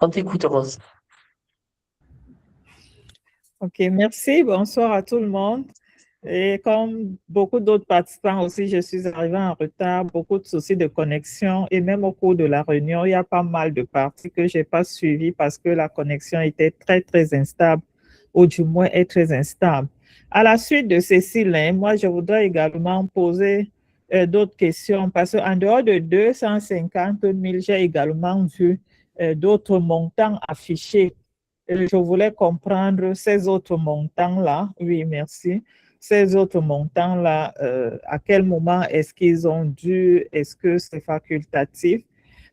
On t'écoute, Rose. Ok, merci. Bonsoir à tout le monde. Et comme beaucoup d'autres participants aussi, je suis arrivée en retard, beaucoup de soucis de connexion et même au cours de la réunion, il y a pas mal de parties que je n'ai pas suivies parce que la connexion était très, très instable ou du moins est très instable. À la suite de Cécile, moi, je voudrais également poser d'autres questions parce qu'en dehors de 250 000, j'ai également vu d'autres montants affichés. Je voulais comprendre ces autres montants-là. Oui, merci. Ces autres montants-là, à quel moment est-ce qu'ils ont dû, est-ce que c'est facultatif?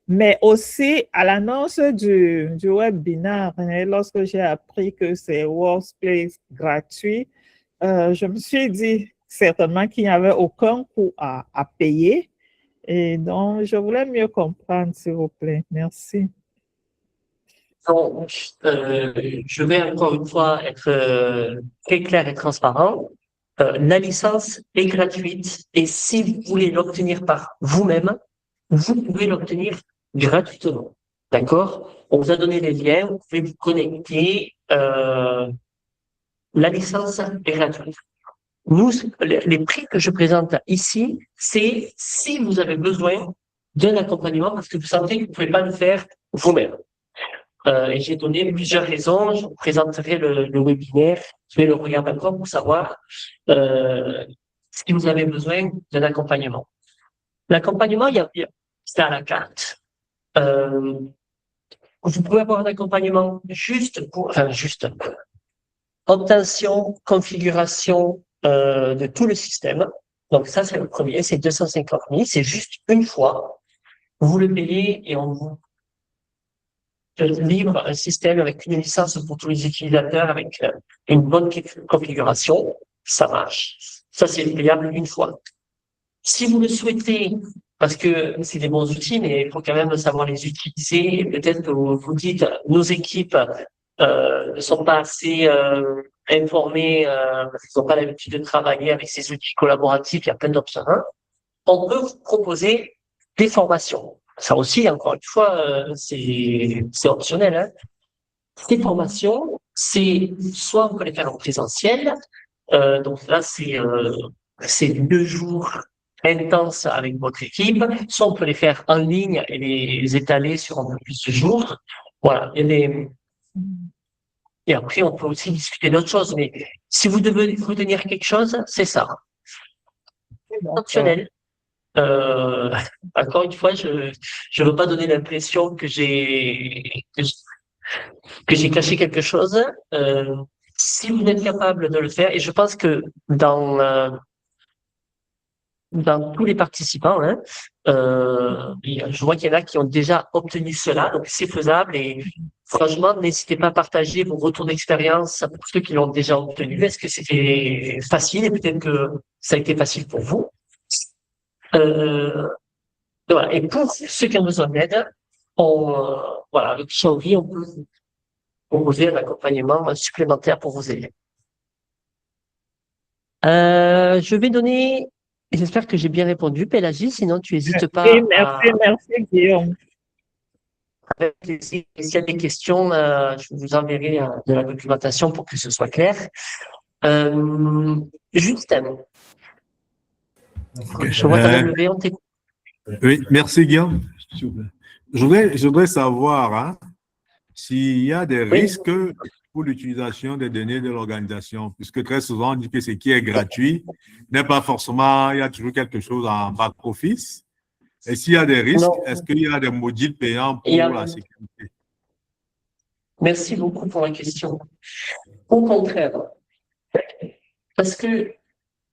Mais aussi, à l'annonce du webinaire, lorsque j'ai appris que c'est Workspace gratuit, je me suis dit certainement qu'il n'y avait aucun coût à payer. Et donc, je voulais mieux comprendre, s'il vous plaît. Merci. Donc, je vais encore une fois être très clair et transparent. La licence est gratuite et si vous voulez l'obtenir par vous-même, vous pouvez l'obtenir gratuitement. D'accord? On vous a donné les liens, vous pouvez vous connecter. La licence est gratuite. Nous, les prix que je présente ici, c'est si vous avez besoin d'un accompagnement parce que vous sentez que vous ne pouvez pas le faire vous-même. Et j'ai donné plusieurs raisons. Je vous présenterai le webinaire. Je vais le regarder encore pour savoir si vous avez besoin d'un accompagnement. L'accompagnement, c'est à la carte. Vous pouvez avoir un accompagnement juste obtention, configuration de tout le système. Donc ça, c'est le premier, c'est 250 000. C'est juste une fois. Vous le payez et on vous livre un système avec une licence pour tous les utilisateurs, avec une bonne configuration, ça marche. Ça, c'est payable une fois. Si vous le souhaitez, parce que c'est des bons outils, mais il faut quand même savoir les utiliser, et peut-être que vous dites, nos équipes ne sont pas assez informées, ils n'ont pas l'habitude de travailler avec ces outils collaboratifs, il y a plein d'options. On peut vous proposer des formations. Ça aussi, encore une fois, c'est optionnel. Hein. Ces formations, c'est soit on peut les faire en présentiel, donc là c'est 2 jours intenses avec votre équipe, soit on peut les faire en ligne et les étaler sur un peu plus de jours. Voilà, et après on peut aussi discuter d'autres choses, mais si vous devez retenir quelque chose, c'est ça. C'est optionnel. Encore une fois, je veux pas donner l'impression que j'ai caché quelque chose. Si vous êtes capable de le faire, et je pense que dans tous les participants, hein, je vois qu'il y en a qui ont déjà obtenu cela, donc c'est faisable. Et franchement, n'hésitez pas à partager vos retours d'expérience pour ceux qui l'ont déjà obtenu. Est-ce que c'était facile et peut-être que ça a été facile pour vous. Voilà. Et pour ceux qui ont besoin d'aide, avec Xiaovi, on peut vous proposer un accompagnement supplémentaire pour vous aider. Je vais donner, et j'espère que j'ai bien répondu, Pélagie, sinon tu n'hésites pas Oui, merci Guillaume. s'il y a des questions, je vous enverrai de la documentation pour que ce soit clair. Justin, je vois ta main levée, on t'écoute. Oui, merci Guillaume. Je voudrais savoir s'il y a des risques pour l'utilisation des données de l'organisation, puisque très souvent, on dit que ce qui est gratuit n'est pas forcément, il y a toujours quelque chose en back-office. Et s'il y a des risques, Non. est-ce qu'il y a des modules payants pour la sécurité? Merci beaucoup pour la question. Au contraire, parce que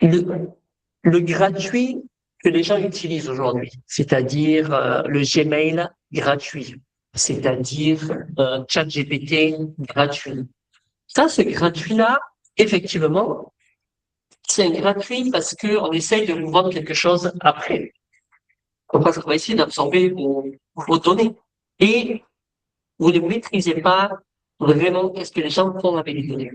le gratuit que les gens utilisent aujourd'hui, c'est-à-dire le Gmail gratuit, c'est-à-dire ChatGPT gratuit. Ça, ce gratuit-là, effectivement, c'est gratuit parce qu'on essaye de vous vendre quelque chose après. Parce qu'on va essayer d'absorber vos données. Et vous ne maîtrisez pas vraiment qu'est-ce que les gens font avec les données.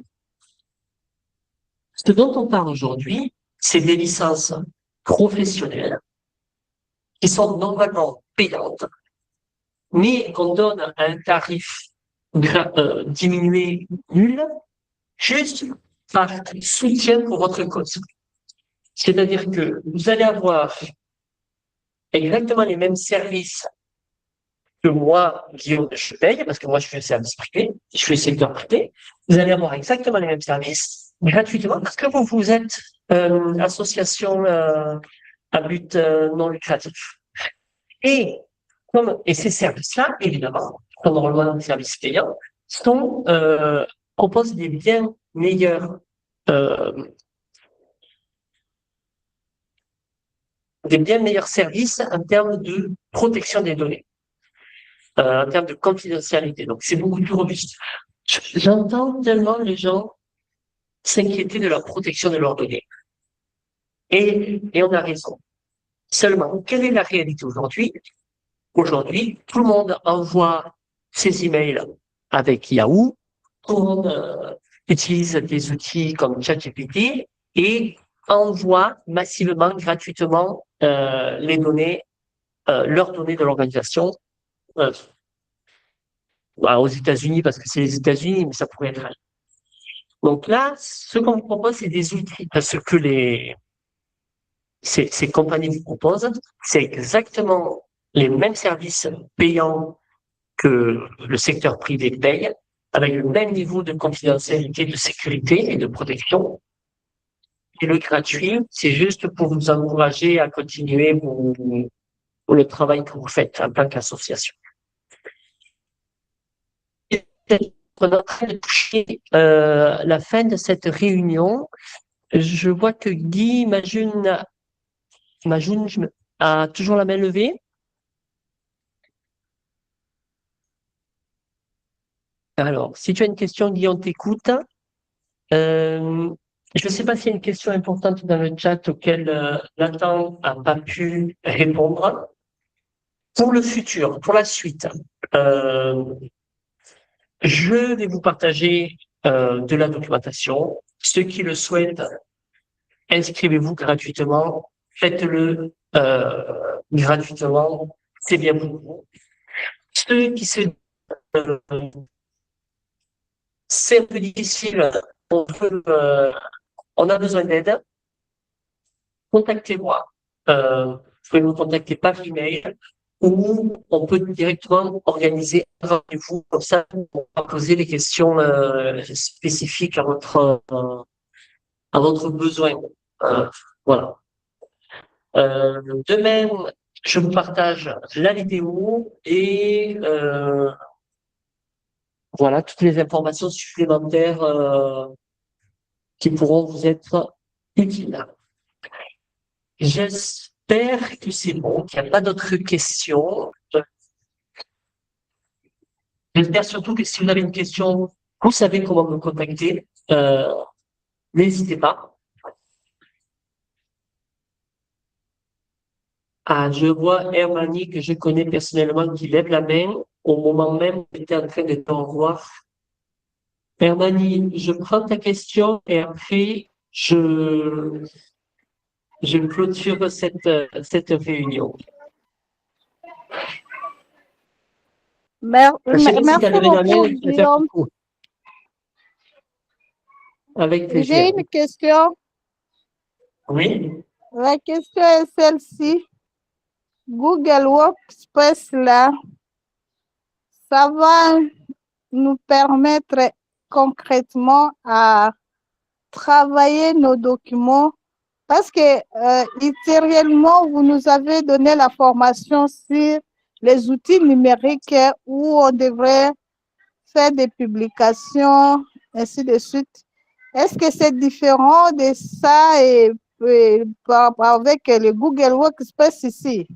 Ce dont on parle aujourd'hui, c'est des licences professionnelles qui sont normalement payantes, mais qu'on donne à un tarif diminué nul, juste par soutien pour votre cause. C'est-à-dire que vous allez avoir exactement les mêmes services que moi, Guillaume, je paye, parce que moi, je suis un service privé, je suis secteur privé. Vous allez avoir exactement les mêmes services gratuitement parce que vous êtes association à but non lucratif. Et ces services-là, évidemment, comme normalement des services payants, proposent des bien meilleurs services en termes de protection des données, en termes de confidentialité. Donc, c'est beaucoup plus robuste. J'entends tellement les gens s'inquiéter de la protection de leurs données. Et on a raison. Seulement, quelle est la réalité aujourd'hui? Aujourd'hui, tout le monde envoie ses emails avec Yahoo, tout le monde utilise des outils comme ChatGPT et envoie massivement, gratuitement leurs données de l'organisation aux États-Unis, parce que c'est les États-Unis, mais ça pourrait être. Donc là, ce qu'on vous propose, c'est des outils, parce que ces compagnies vous proposent, c'est exactement les mêmes services payants que le secteur privé paye, avec le même niveau de confidentialité, de sécurité et de protection. Et le gratuit, c'est juste pour vous encourager à continuer le travail que vous faites en tant qu'association. On est en train de toucher la fin de cette réunion. Je vois que Guy Majoun a toujours la main levée. Alors, si tu as une question, Guy, on t'écoute. Je ne sais pas s'il y a une question importante dans le chat auquel Nathan n'a pas pu répondre. Pour le futur, pour la suite, je vais vous partager de la documentation. Ceux qui le souhaitent, inscrivez-vous gratuitement, faites-le gratuitement, c'est bien pour vous. Ceux qui c'est un peu difficile, on a besoin d'aide, contactez-moi. Vous pouvez me contacter par email ou on peut directement organiser un rendez-vous, comme ça on va poser des questions spécifiques à votre besoin. Voilà. De même, je vous partage la vidéo et voilà toutes les informations supplémentaires qui pourront vous être utiles. J'espère que c'est bon, qu'il n'y a pas d'autres questions. J'espère surtout que si vous avez une question, vous savez comment me contacter. N'hésitez pas. Ah, je vois Hermanie, que je connais personnellement, qui lève la main au moment même où j'étais en train de te revoir. Hermanie, je prends ta question et après, je clôture cette réunion. Merci beaucoup, Guillaume. Guillaume. Avec plaisir. J'ai une question. Oui. La question est celle-ci. Google Workspace, là, ça va nous permettre concrètement à travailler nos documents? Parce que ultérieurement, vous nous avez donné la formation sur les outils numériques où on devrait faire des publications, ainsi de suite. Est-ce que c'est différent de ça avec le Google Workspace ici?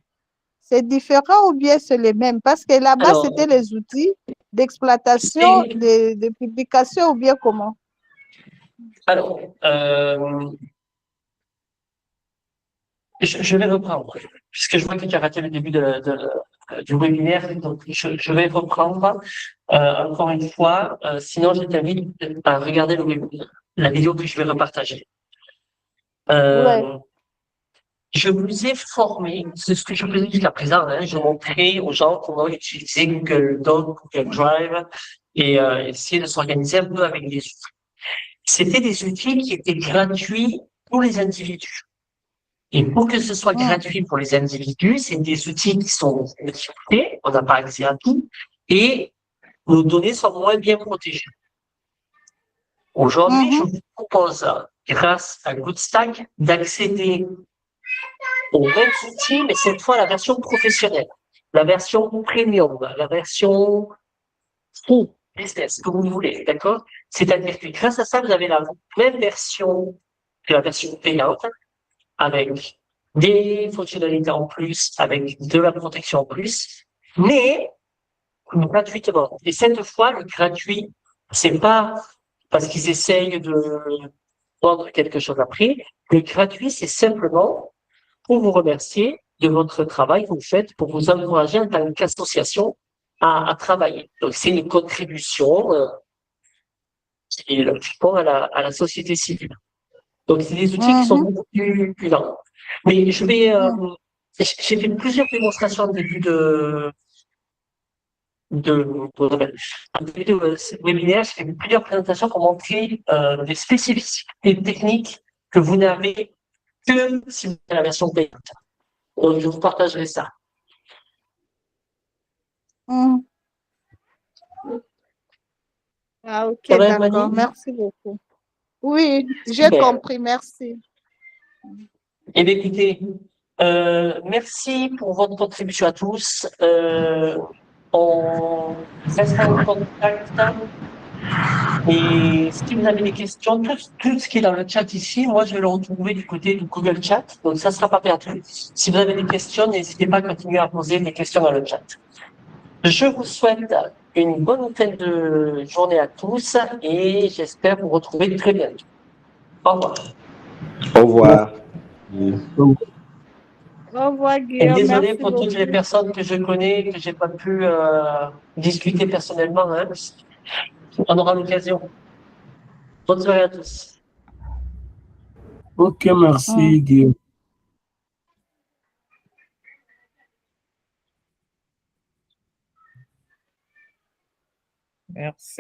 C'est différent ou bien c'est le même? Parce que là-bas, Alors, c'était les outils d'exploitation, de publication ou bien comment? alors, je vais reprendre, puisque je vois que tu as raté le début du webinaire, donc je vais reprendre encore une fois, sinon je t'invite à regarder la vidéo que je vais repartager. Ouais. Je vous ai formé, c'est ce que je faisais jusqu'à présent, hein, je montrais aux gens comment utiliser Google Doc, Google Drive et essayer de s'organiser un peu avec des outils. C'était des outils qui étaient gratuits pour les individus. Et pour que ce soit gratuit pour les individus, c'est des outils qui sont limités, on n'a pas accès à tout, et nos données sont moins bien protégées. Aujourd'hui, je vous propose, grâce à GoodStack, d'accéder aux mêmes outils, mais cette fois la version professionnelle, la version premium, la version full business, comme vous voulez, d'accord? C'est-à-dire que grâce à ça, vous avez la même version que la version payante, avec des fonctionnalités en plus, avec de la protection en plus, mais gratuitement. Et cette fois, le gratuit, c'est pas parce qu'ils essayent de vendre quelque chose après. Le gratuit, c'est simplement pour vous remercier de votre travail que vous faites, pour vous encourager en tant qu'association à travailler. Donc, c'est une contribution qui répond à la société civile. Donc, c'est des outils qui sont beaucoup plus lents. Mais j'ai fait plusieurs démonstrations au début de ce webinaire, j'ai fait plusieurs présentations pour montrer des spécificités techniques que vous n'avez que si vous avez la version payante. Donc, je vous partagerai ça. Ah, ok, Ça va, d'accord. Mani? Merci beaucoup. Oui, j'ai Super. compris. Merci. Eh bien, écoutez, merci pour votre contribution à tous. On restera en contact. Et si vous avez des questions, tout ce qui est dans le chat ici, moi, je vais le retrouver du côté du Google Chat. Donc, ça sera pas perdu. Si vous avez des questions, n'hésitez pas à continuer à poser des questions dans le chat. Je vous souhaite une bonne fin de journée à tous et j'espère vous retrouver très bientôt. Au revoir. Au revoir. Au revoir, Et Guillaume. désolé Merci pour toutes les beaucoup. personnes que je connais, que j'ai pas pu discuter personnellement. Hein. On aura l'occasion. Bonne soirée à tous. Ok, merci, Guillaume. Merci.